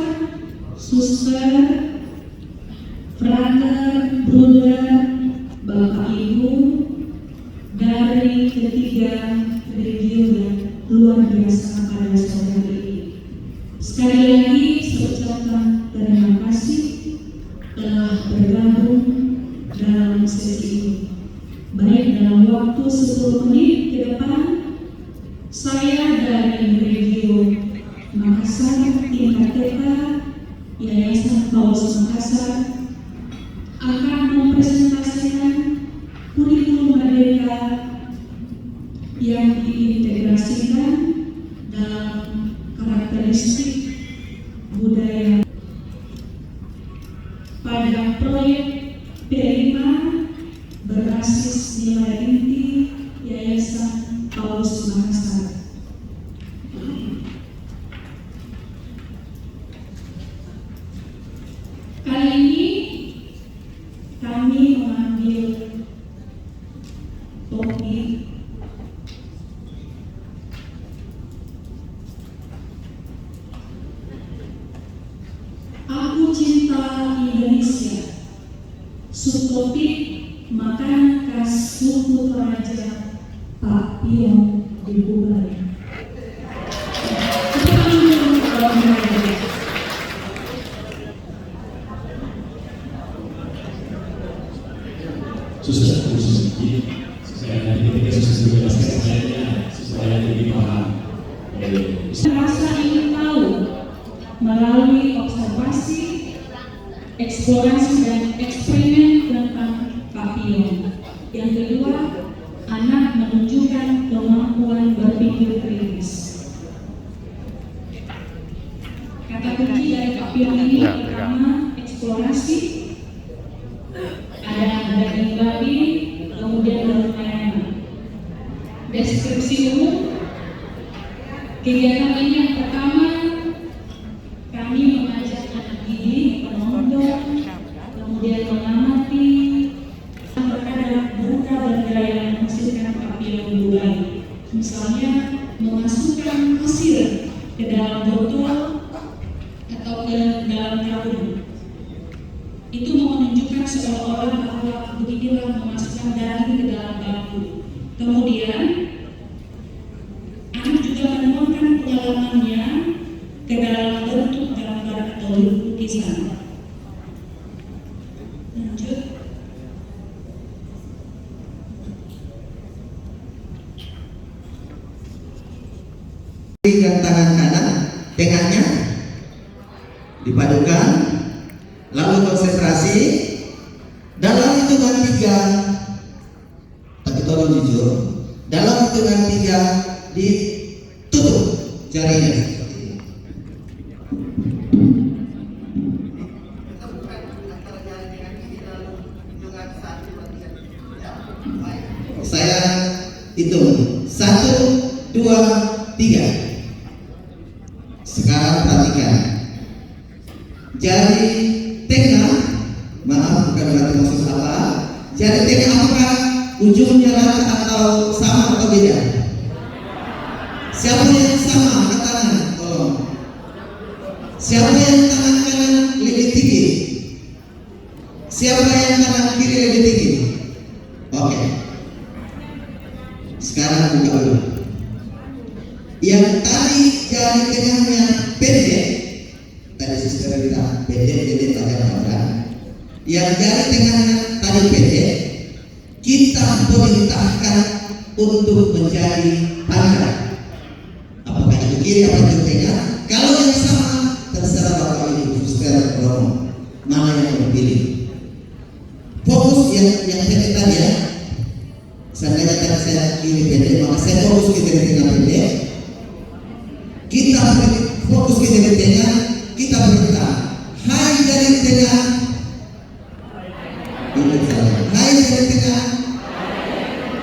suster, frater, bruder, bapak ibu dari ketiga region yang luar biasa pada sore hari ini. Sekali lagi saya ucapkan terima kasih telah bergabung dalam sesi ini. Baik, dalam waktu 10 menit ke depan, saya dari region Makassar, tingkat TK, Yayasan Paulus Makassar, akan mempresentasikan kurikulum merdeka yang diintegrasikan dalam karakteristik budaya pada proyek P5 berbasis nilai inti Yayasan Paulus Makassar. Kali ini kami mengambil topik Aku Cinta Indonesia, subtopik makanan khas suku Toraja Pak Piong di Bubari. Susah sedikit supaya ketika susah menjelaskan saya supaya lebih paham. Rasa ingin tahu melalui observasi, eksplorasi dan eksperimen tentang Piong. Yang kedua, anak menunjukkan kemampuan berpikir kritis. Kata kunci dari Piong ini pertama eksplorasi, ada daging babi, kemudian bermain. Deskripsi umum kegiatan ini yang pertama, kami mengajak anak didik menonton, kemudian mengamati terhadap buka benda yang menghasilkan Piong Bubari. Misalnya memasukkan pasir ke dalam botol atau ke dalam karung. Itu menunjukkan seolah-olah bahwa beginilah memasukkan daging ke dalam bambu. Kemudian anak juga menemukan pengalamannya ke dalam bentuk gambar atau lukisan. Lanjut. Dan tangan kanan, tengahnya dipadukan, lalu konsentrasi dalam hitungan 3. Tapi tolong jujur, dalam hitungan 3 ditutup jarinya. Saya hitung 1, 2, 3. Sekarang perhatikan jari tengah, maaf bukan berarti maksud apa. Jari tengah apakah ujungnya rata atau sama atau beda? Siapa yang sama angkat tangan, tolong. Siapa yang tangan kanan lebih tinggi? Siapa yang tangan kiri lebih tinggi? Oke. Sekarang buka dulu. Yang tadi jari tengahnya pendek, tadi suster bilang pendek banyak orang. yang dari tengahnya tadi pendek, kita perintahkan untuk menjadi panjang. Apakah itu kiri atau itu tengah? Kalau yang sama, terserah Bapak Ibu Suster Romo, mana yang terpilih. Fokus yang pendek tadi ya. Seandainya tadi saya kiri pendek, maka saya fokus ke tengah pendek. Kita fokus ke tengah, kita perintah. Hai dari tengah. Hai dari tengah.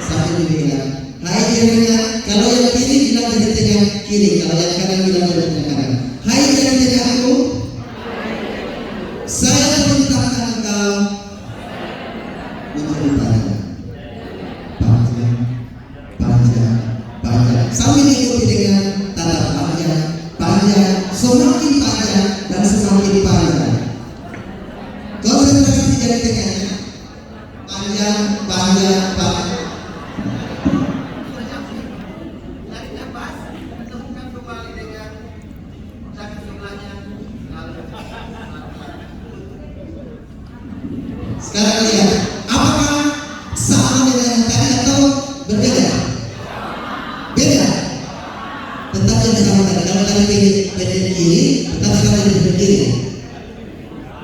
Sampai didengar. Hai dari tengah. Kalau yang kiri bilang dari tengah kiri, kalau yang kanan bilang dari tengah kanan. Hai dari tengah aku. Saya perintahkan engkau menjadi panjang, panjang, panjang, panjang. Sambil diikuti dengan tata panjang, panjang, semakin panjang dan semakin panjang. Konsentrasi dari tengahnya. Panjang, panjang, panjang. Sekarang lihat, apakah sama dengan yang tadi atau berbeda? Beda. Tetap yang sama tadi. Kalau tadi pendek kiri, tetap sama pendek kiri.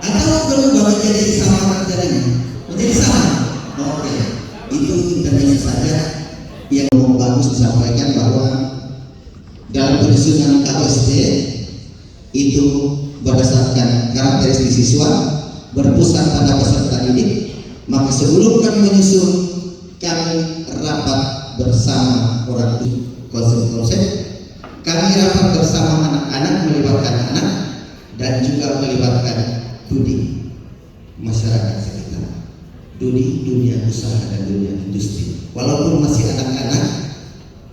Atau berubah menjadi sama jadinya? Menjadi sama. Oke, itu intervensi saja yang bagus disampaikan bahwa dalam penyusunan KOSD itu berdasarkan karakteristik siswa berpusat pada peserta didik, maka sebelum kami menyusun kami rapat bersama orang tua konsep kami rapat bersama anak-anak, melibatkan anak dan juga melibatkan dudi masyarakat sekitar, dudi dunia usaha dan dunia industri. Walaupun masih anak-anak,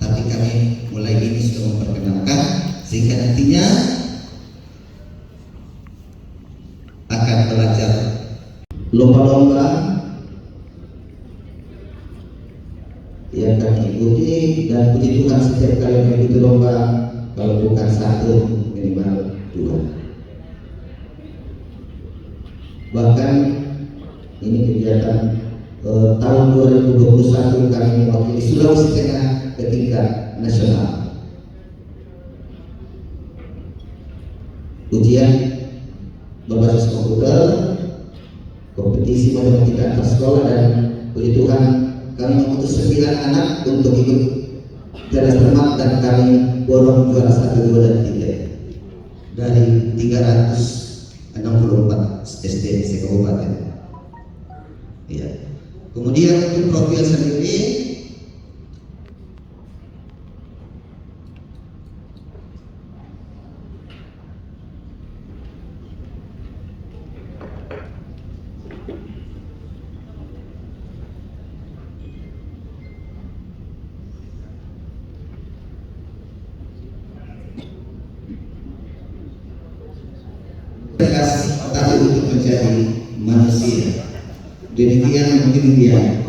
tapi kami mulai ini sudah memperkenalkan sehingga nantinya akan belajar lomba-lomba yang kami ikuti dan puji Tuhan setiap kali mengikuti lomba, kalau bukan satu minimal 2. Bahkan ini kegiatan tahun 2021 kami mewakili Sulawesi Tengah ke tingkat nasional. Ujian berbasis komputer, kompetisi matematika antar sekolah, dan puji Tuhan kami mengutus 9 anak untuk ikut cerdas cermat dan kami borong juara 1, 2, dan 3 dari 364 SD se-kabupaten. Ya. Kemudian untuk profil sendiri tapi untuk menjadi manusia. Demikian mungkin dia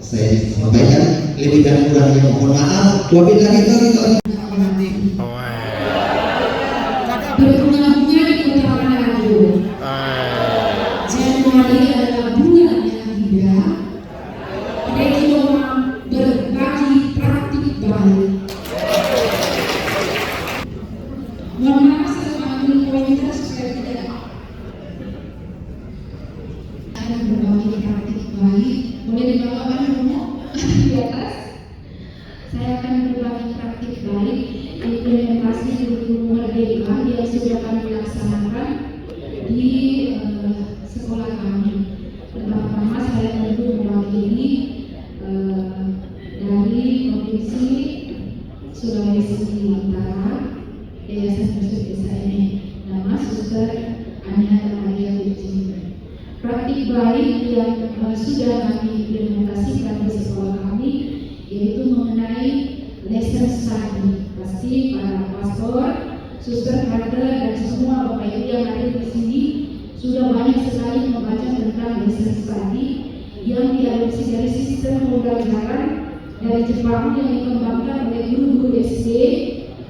saya sampaikan, lebih dan kurangnya mohon maaf. Wabillahi taufiq. Berpengaruhnya di Kota Manado. Januari adalah bulan yang indah. Radio berbagi praktik baik. Mohon maaf saya ambil pointer supaya tidak ada berbagi praktik baik. Boleh dibawakan Romo di atas. Saya akan berbagi praktik baik implementasi kurikulum merdeka yang sudah kami laksanakan di sekolah kami. Pertama-tama saya tentu mewakili dari Provinsi Sulawesi Utara, Yayasan Persut Desa ini, nama Suster Anya Maria Uji. Praktik baik yang sudah kami implementasikan di sekolah kami yaitu mengenai lesson study. Pasti para pastor, suster, kader, dan semua Bapak Ibu yang hadir di sini sudah banyak sekali membaca tentang lesson study yang diadopsi dari sistem pembelajaran dari Jepang yang dikembangkan oleh guru-guru SD,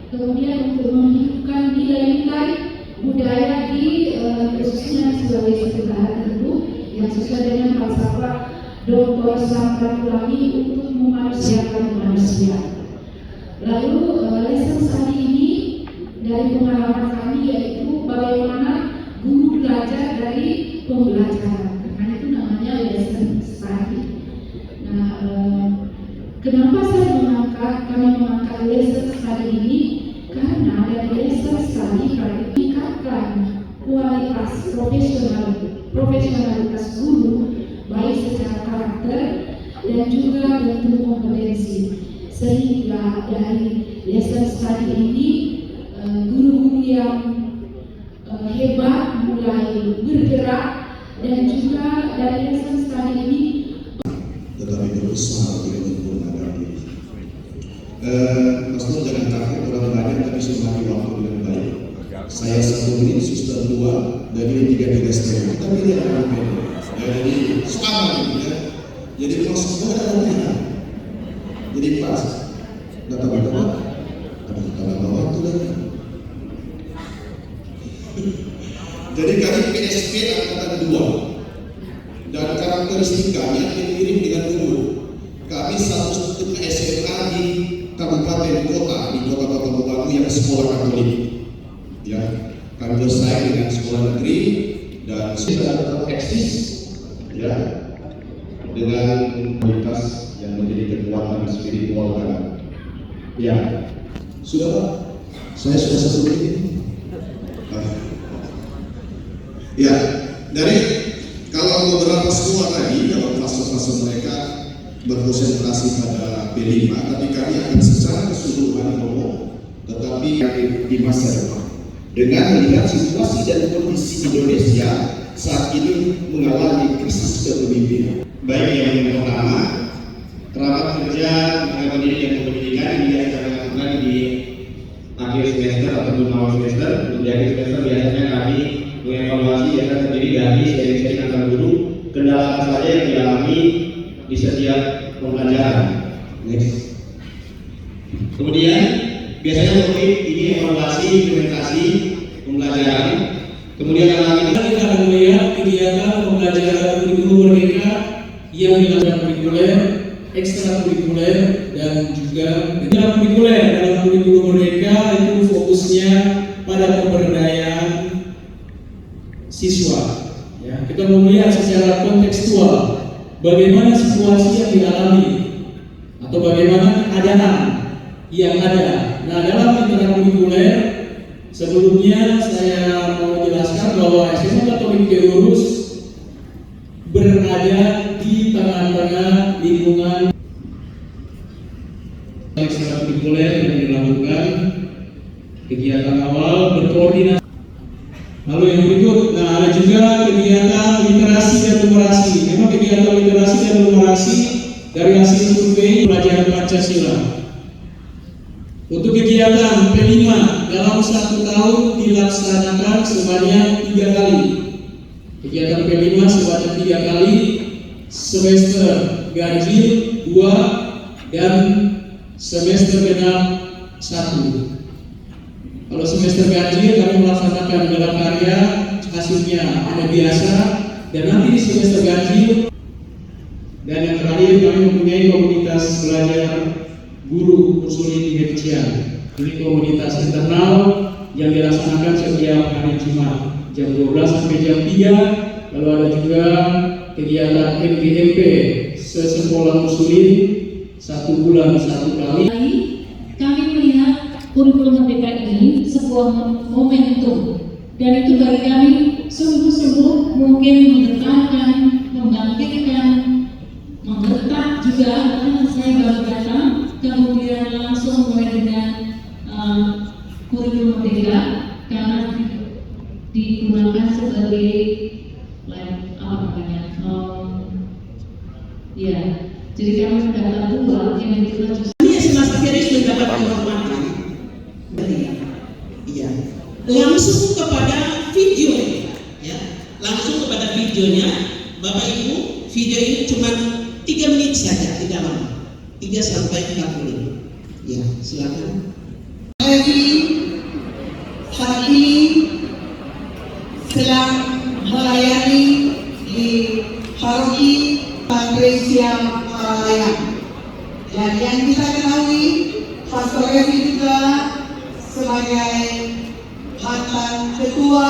kemudian untuk menghidupkan nilai-nilai budaya di khususnya Sulawesi Utara. yang sesuai dengan falsafah Dr. Samratulangi untuk memanusiakan manusia. Lalu lesson study ini dari pengalaman kami yaitu bagaimana guru belajar dari pembelajaran, karena itu namanya lesson study. Nah, kenapa kami mengangkat lesson study ini? Karena dari lesson study meningkatkan kualitas profesionalitas guru, baik secara karakter dan juga bentuk kompetensi. Sehingga dari lesson study ini guru-guru yang hebat mulai bergerak, dan juga dari lesson study ini tetapi berusaha untuk menyempurnakan diri. Mas Nur jangan takut orang banyak, tapi semati waktu dengan baik. Saya 1 menit, suster 2, dan ini 3,5. Kita pilih orang beda. Jadi sama gitu ya. Jadi proses ada latihan. Jadi pas. Data waktu lagi. Jadi kami PSP angkatan 2 dan karakteristikanya mirip dengan guru. Kami satu SMA di kabupaten kota, di kota-kota pembangun yang sekolah Katolik. Ya, kami bersaing dengan sekolah negeri dan sudah tetap eksis, ya, dengan komunitas yang menjadi kekuatan spiritual kami. Ya, sudah Pak, saya sudah 1 menit. Ya, dari kalau beberapa sekolah tadi dalam fase-fase mereka berkonsentrasi pada P5, tapi kami akan secara keseluruhan ngomong, tetapi di masa depan dengan melihat situasi dan kondisi Indonesia saat ini mengalami krisis kepemimpinan. Baik yang pertama, kerabat kerja tenaga pendidik dan pendidikan yang biasa kami lakukan di akhir semester atau awal semester. Di akhir semester biasanya kami mengevaluasi data terdiri dari sharing antar guru, kendala apa saja yang dialami di setiap pembelajaran. Next. Kemudian biasanya ini evaluasi implementasi pembelajaran. Kemudian kita akan melihat kegiatan pembelajaran kurikulum merdeka yang dilakukan kurikuler, ekstrakurikuler, dan juga dalam kurikuler. Dalam kurikulum merdeka itu fokusnya pada pemberdayaan siswa. Ya, kita mau melihat secara kontekstual bagaimana situasi yang dialami atau bagaimana keadaan yang ada. Nah, dalam intrakurikuler sebelumnya saya mau menjelaskan bahwa SMA Katolik Teolurus berada di tengah-tengah lingkungan ekstrakurikuler yang dilakukan kegiatan awal berkoordinasi. Lalu yang berikut, nah ada juga kegiatan literasi dan numerasi. Memang kegiatan literasi dan numerasi dari hasil survei pelajaran Pancasila. Untuk kegiatan P5 dalam 1 tahun dilaksanakan sebanyak 3 kali. Kegiatan P5 sebanyak 3 kali, semester ganjil 2 dan semester genap 1. Kalau semester ganjil kami melaksanakan dalam karya hasilnya ada biasa, dan nanti di semester ganjil. Dan yang terakhir kami mempunyai komunitas belajar guru Ursuline di Hepcian. Ini komunitas internal yang dilaksanakan setiap hari Jumat jam 12 sampai jam 3. Lalu ada juga kegiatan MPMP sesekolah Ursuline 1 bulan 1 kali. kami melihat kurikulum merdeka ini sebuah momentum, dan itu bagi kami sungguh-sungguh mungkin menggetarkan, membangkitkan, menggetar juga, karena saya baru datang kemudian langsung mulai dengan kurikulum merdeka karena digunakan sebagai jadi kami mendapat 2 yang itu semasa Feris mendapat kehormatan. Iya. Langsung kepada video, ya. Langsung kepada videonya, Bapak Ibu. Video ini cuma 3 menit saja, tidak lama. 3 sampai 4 menit. Ya, silakan. Hari ini telah melayani di usia para layang. Dan yang kita ketahui, Pastor Revi juga sebagai mantan ketua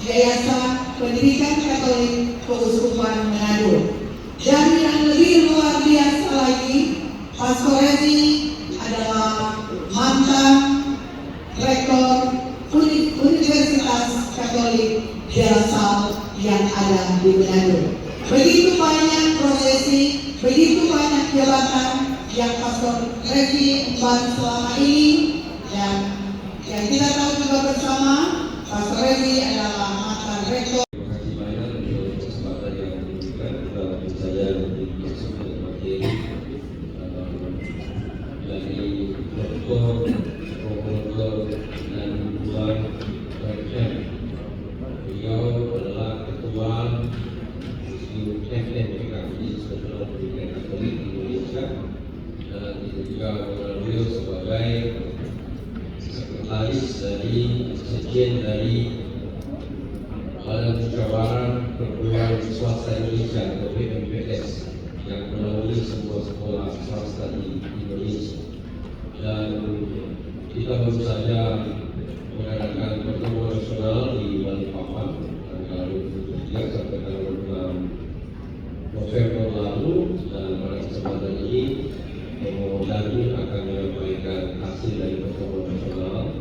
Yayasan Pendidikan Katolik Keuskupan Manado. Dan yang lebih luar biasa lagi, Pastor Revi adalah mantan rektor Universitas Katolik Del Sal yang ada di Manado. Begitu banyak prosesi, begitu banyak jabatan yang Pastor Revi emban selama ini, dan yang kita tahu juga bersama, Pastor Revi adalah mantan rektor. Terima kasih banyak untuk kesempatan yang diberikan kepada saya masuk ke materi dari Dr. dan Tuan Rektor. Beliau adalah ketua FNPKI Sekolah Pendidikan Katolik Indonesia, dan juga beliau sebagai sekretaris dari sekjen dari Badan Musyawarah Perguruan Swasta Indonesia atau BMPS yang melalui sebuah sekolah swasta di Indonesia. Dan kita baru saja mengadakan pertemuan nasional di Balikpapan tanggal 23 sampai tanggal 6 November lalu, dan pada kesempatan ini Dhani akan menyampaikan hasil dari pertemuan nasional,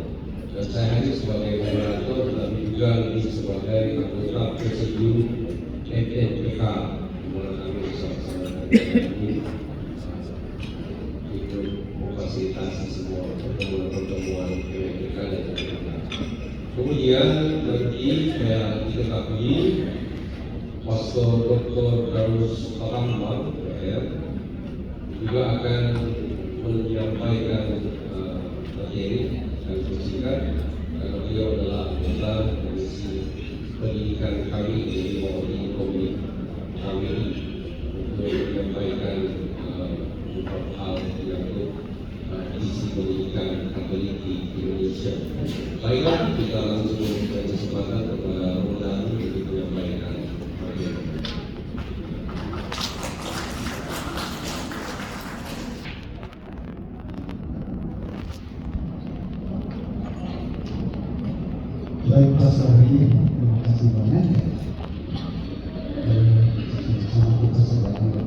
dan saya hanya sebagai moderator tetapi juga lebih sebagai anggota presidium FNPK di mana kami bersama-sama ini untuk memfasilitasi semua pertemuan FNPK dan FNPK. Kemudian nanti saya diketahui Pastor Dr. Darus Palambang juga akan menyampaikan materi yang bersingkat, karena beliau adalah anggota Komisi Pendidikan kami di komisi kami untuk menyampaikan beberapa hal menyangkut isi pendidikan Katolik di Indonesia. Baiklah, kita langsung memberikan kesempatan kepada Dhani untuk menyampaikan materi. Baik, Pastor Revi, terima kasih banyak. Sama kita sebagai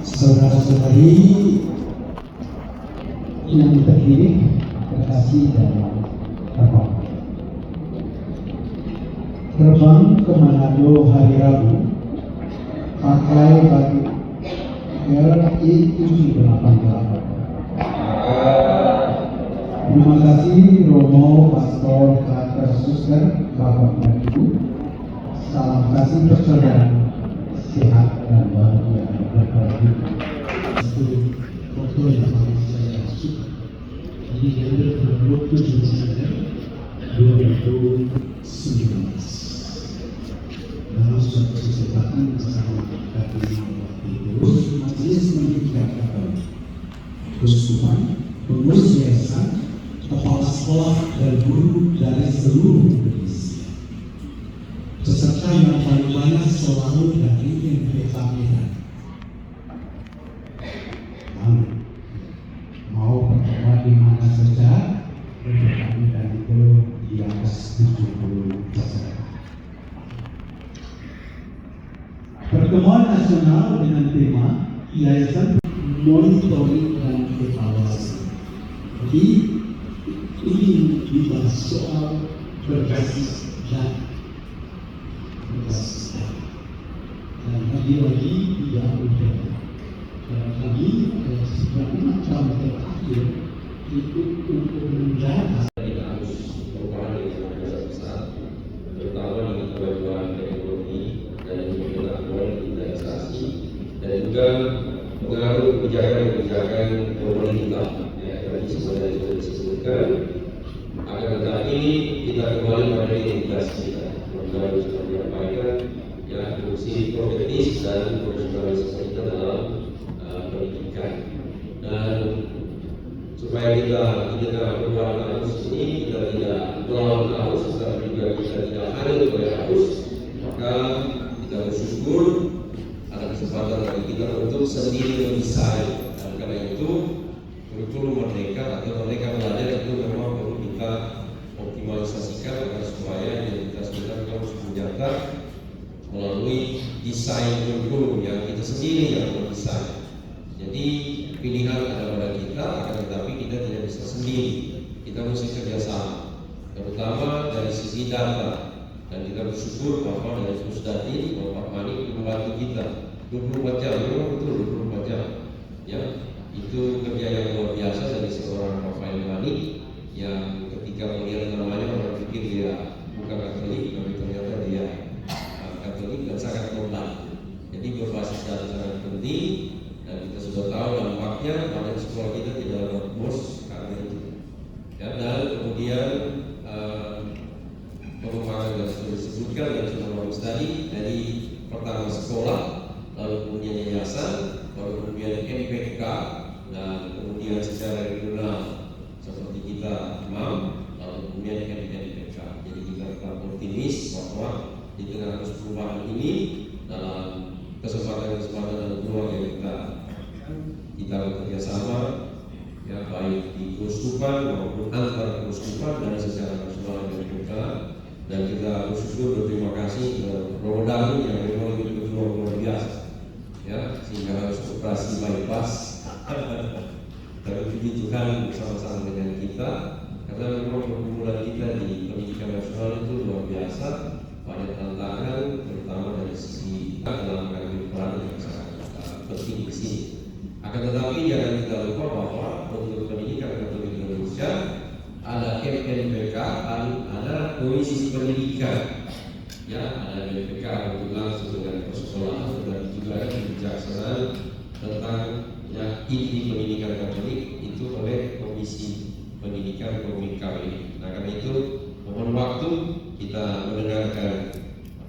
saudara-saudari yang terpilih, terkasih dan terhormat. Terbang ke Manado hari Rabu pakai baju RI 788. Terima kasih Romo, Pastor, Frater, Suster, Bapak dan Ibu. Salam kasih persaudaraan, sehat dan bahagia berkelanjutan. Satu foto yang paling saya suka. Ini diambil pada 27 Desember 2019 dalam suatu kesempatan bersama kami waktu itu Majelis Pendidikan Katolik Keuskupan, pengurus yayasan, kepala sekolah dan guru dari seluruh Indonesia. Peserta yang paling banyak selalu dari MPK Medan. Mau pertemuan di mana saja, MPK Medan itu di atas 70 peserta. Pertemuan nasional dengan tema Yayasan Monitoring dan Evaluasi. Jadi ini dibahas soal berbasis data, dan lagi-lagi tidak mudah. Dan kami sebagai macam terakhir itu untuk menjaga. Kita harus berperan dengan besar besar, terutama dengan kemajuan teknologi dan penggunaan digitalisasi, dan juga pengaruh kebijakan pemerintah. Tadi sebenarnya sudah disebutkan. Akan tetapi kita kembali pada identitas kita. Maka harus menyampaikan ya fungsi profetis dan profesionalisme kita dalam pendidikan. Dan supaya kita tidak berwarna arus ini, kita tidak melawan arus, tetapi juga kita tidak hanyut oleh arus. Maka kita bersyukur ada kesempatan bagi kita untuk sendiri mendesain, dan karena itu kurikulum Merdeka atau Merdeka Belajar itu memang perlu kita optimalisasikan agar supaya identitas kita harus menjaga melalui desain kurikulum yang kita sendiri yang mendesain. Jadi pilihan ada pada kita, akan tetapi kita tidak bisa sendiri. Kita mesti kerjasama, terutama dari sisi data. Dan kita bersyukur bahwa dari Pusdatin, Bapak Mani membantu kita 24 jam, memang betul 24 jam. Ya, itu kerja yang luar biasa dari seorang Rafael Mani yang ketika melihat namanya orang pikir dia bukan Katolik, tapi ternyata dia Katolik dan sangat membantu. Jadi berbasis data sangat penting. Dan kita sudah tahu dampaknya pada sekolah kita tidak ada bos karena itu. Ya, dan kemudian pengembangan yang sudah disebutkan yang sudah bagus tadi, dari pertama sekolah, lalu kemudian yayasan, lalu kemudian MPK, dan kemudian secara regional seperti kita MAM, lalu kemudian MPK. Jadi kita tetap optimis bahwa di tengah arus perubahan ini dalam kesempatan dan peluang yang kita bekerja sama, ya, baik di Keuskupan maupun antar Keuskupan dan secara nasional dan kita. Dan kita bersyukur berterima kasih ke Romo yang memang betul-betul luar biasa, ya, sehingga harus operasi bypass. Tapi puji Tuhan bersama-sama dengan kita, karena memang pergumulan kita di pendidikan nasional itu luar biasa, banyak tantangan, terutama dari sisi dalam mengambil peran yang sangat penting di sini. Akan tetapi jangan kita lupa bahwa untuk pendidikan Katolik Indonesia ada MPK, ada Komisi Pendidikan, ya, ada MPK untuk langsung dengan persekolahan, dan juga ada kebijaksanaan tentang ya, inti pendidikan Katolik itu oleh Komisi Pendidikan KPI. Nah, karena itu mohon waktu kita mendengarkan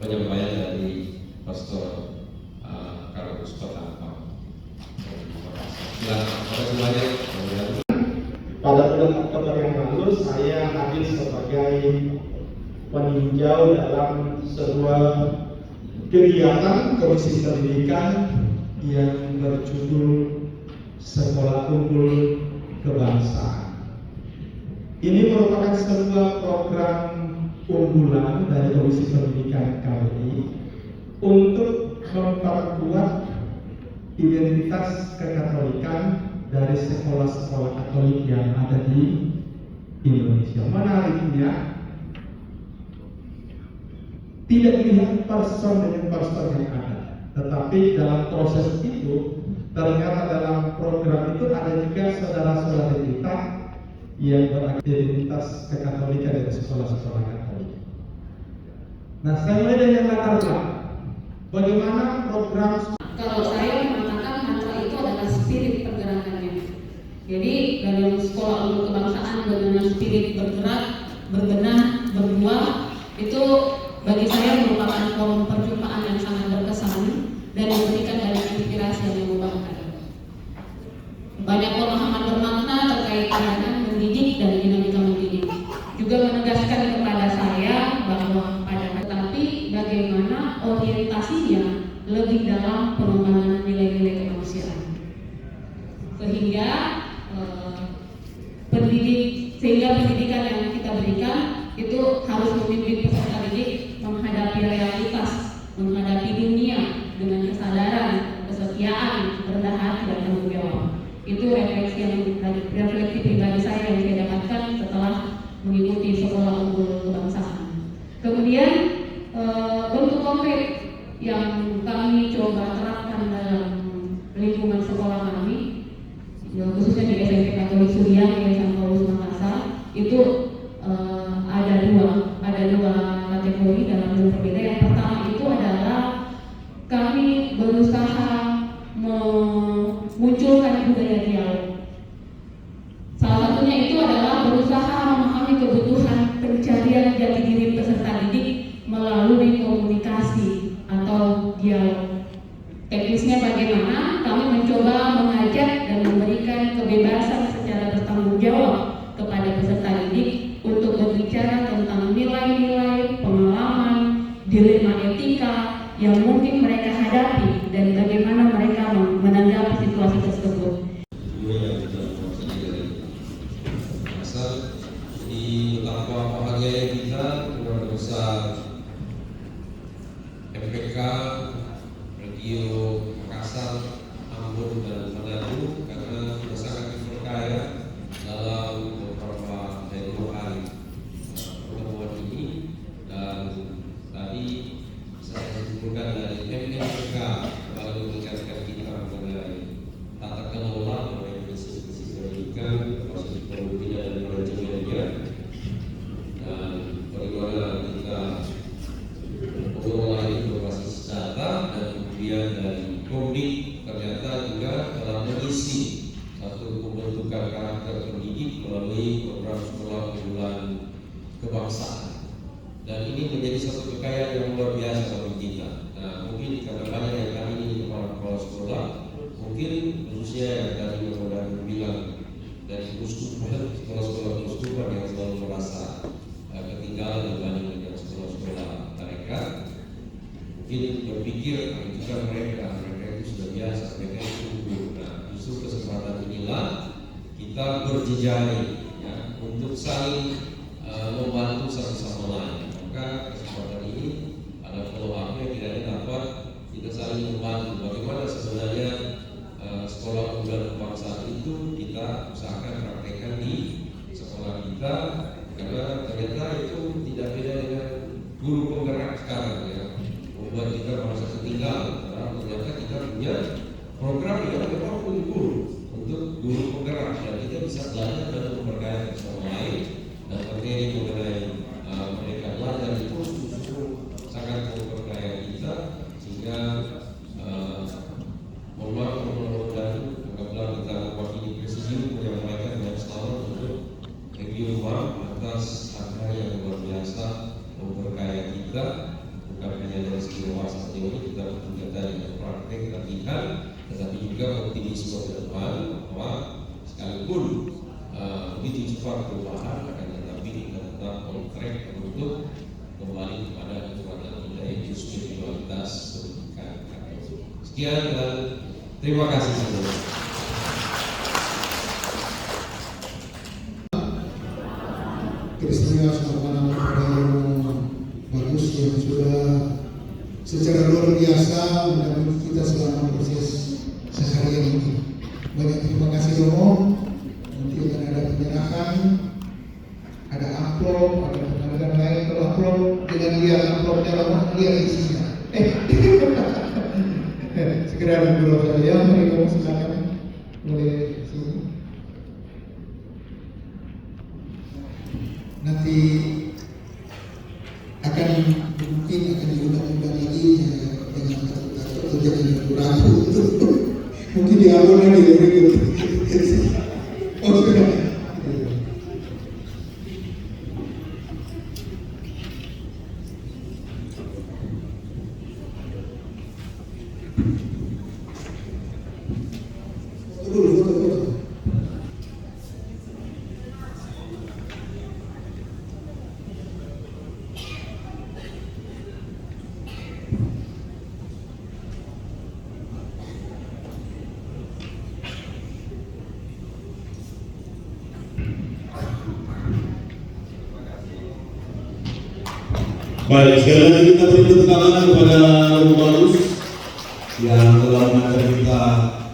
penyampaian dari Pastor Karolus Patapa. Pada bulan Oktober yang lalu saya hadir sebagai peninjau dalam sebuah kegiatan Komisi Pendidikan yang berjudul Sekolah Unggul Kebangsaan. Ini merupakan sebuah program unggulan dari Komisi Pendidikan KPI untuk memperkuat identitas kekatolikan dari sekolah-sekolah Katolik yang ada di Indonesia. Menariknya, tidak dilihat person dengan person yang ada, tetapi dalam proses itu ternyata dalam program itu ada juga saudara-saudara kita yang beraktivitas kekatolikan dari sekolah-sekolah Katolik. Nah, saya mulai dari yang latar belakang. Bagaimana program? Kalau saya mengatakan mantra itu adalah spirit pergerakannya. Jadi dalam sekolah unggul kebangsaan dengan spirit bergerak, berbenah, berbuah, itu bagi saya merupakan forum perjumpaan yang sangat berkesan dan memberikan banyak inspirasi yang mengubahkan. Banyak pemahaman bermakna terkait dengan mendidik dan dinamika mendidik. Juga menegaskan kepada saya bahwa tetapi bagaimana orientasinya lebih dalam pengembangan nilai-nilai kemanusiaan, sehingga pendidikan yang kita berikan itu harus membimbing peserta didik menghadapi realitas, menghadapi dunia dengan kesadaran, kesetiaan, rendah hati dan tanggung jawab. Itu refleksi pribadi saya yang saya dapatkan setelah mengikuti sekolah unggul kebangsaan. Kemudian bentuk konkret yang kami coba terapkan dalam lingkungan sekolah kami, khususnya di SMP Katolik Suriah Yayasan Paulus Makassar, itu ada dua kategori dalam bentuk berbeda. Yang pertama itu adalah kami berusaha memunculkan budaya dialog. Salah satunya itu adalah berusaha memahami kebutuhan pencarian jati diri peserta didik melalui komunikasi atau dialog. Teknisnya bagaimana? Kami mencoba mengajak dan memberikan kebebasan secara bertanggung bertanggung jawab kepada peserta didik untuk berbicara tentang nilai-nilai, pengalaman, dilema etika yang mungkin mereka hadapi dan bagaimana mereka menanggapi situasi tersebut. Di betapa bahagia kita keluarga besar MPK Radio Makassar, Ambon dan Manado karena kita sangat diperkaya dalam beberapa dari 2 hari pertemuan ini. Dan tadi saya simpulkan dari MPK lalu mengingatkan kita mengenai tata kelola mengenai prinsip-prinsip pendidikan, proses pembinaan dan manajemennya, dan bagaimana kita mengelola ini berbasis data. Dan kemudian dari Komdik ternyata juga dalam mengisi satu pembentukan karakter pendidik melalui program sekolah unggulan kebangsaan, dan ini menjadi satu kekayaan yang luar biasa bagi kita. Nah, mungkin karena banyak yang kami ini kepala sekolah, mungkin khususnya yang tadi Bapak bilang dari sekolah-sekolah keuskupan yang selalu merasa ketinggalan dibanding dengan sekolah-sekolah mereka, mungkin berpikir juga mereka itu sudah biasa, mereka itu tumbuh. Nah, justru kesempatan inilah kita berjejaring ya, untuk saling membantu satu sama lain. Maka kesempatan ini ada follow-up yang kiranya dapat kita saling membantu. Bagaimana sebenarnya sekolah unggulan kebangsaan itu kita usahakan praktekkan di sekolah kita, karena ternyata itu tidak beda dengan guru penggerak sekarang ya, membuat kita merasa ketinggalan karena ternyata kita punya program yang memang unggul untuk guru penggerak dan kita bisa belajar dan memperkaya sama lain. Dan materi mengenai mereka belajar itu justru sangat memperkaya kita, sehingga mudah-mudahan kita mewakili presidium menyampaikan dengan selamat untuk Regio Rumah atas angka yang luar biasa memperkaya kita, bukan hanya dari segi wawasan teori kita juga dari praktek latihan, tetapi juga optimisme ke depan bahwa sekalipun begitu cepat perubahan, akan tetapi kita tetap on track untuk kembali kepada kekuatan kita yaitu spiritualitas pendidikan. Sekian dan terima kasih semua. Peristiwa selamat kepada yang bagus yang sudah secara luar biasa mendampingi kita selama proses seharian ini. Banyak terima kasih Romo. Nanti akan ada penyerahan, ada amplop, ada penghargaan lain. Kalau amplop dengan lihat amplopnya Romo, lihat isinya. Sekedar dulu saja, mari Romo silakan boleh sini. Nanti akan mungkin akan diundang-undang lagi dengan takut terjadi ragu mungkin diabon lagi ya berikut. Oh sudah. Foto. Baik, sekali lagi kita beri tepuk tangan kepada Romo Barus yang telah mengajar kita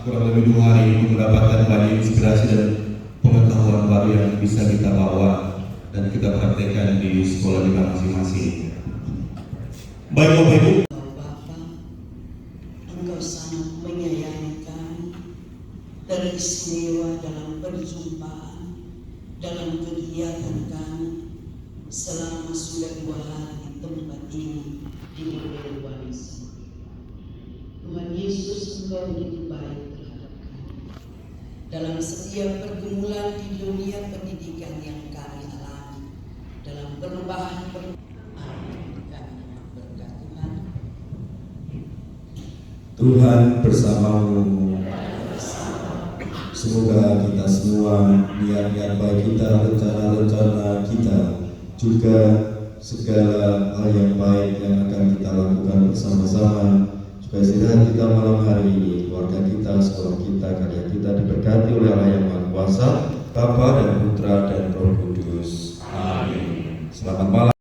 kurang lebih 2 hari untuk mendapatkan banyak inspirasi dan pengetahuan baru yang bisa kita bawa dan kita praktekkan di sekolah kita masing-masing. Baik Bapak Ibu. Bapak, Engkau sangat menyayangkan, teristimewa dalam perjumpaan, dalam kegiatan kami selama sudah 2 hari tempat ini di Indonesia. Tuhan Yesus, Engkau begitu baik terhadap kami. Dalam setiap pergumulan di dunia pendidikan yang kami alami, dalam perubahan kami berkat Tuhan bersamamu. Semoga kita semua, niat-niat baik kita, rencana-rencana kita, juga segala hal yang baik yang akan kita lakukan bersama-sama, supaya istirahat kita malam hari ini, keluarga kita, sekolah kita, karya kita diberkati oleh Allah yang Maha Kuasa, Bapa dan Putra dan Roh Kudus. Amin. Selamat malam.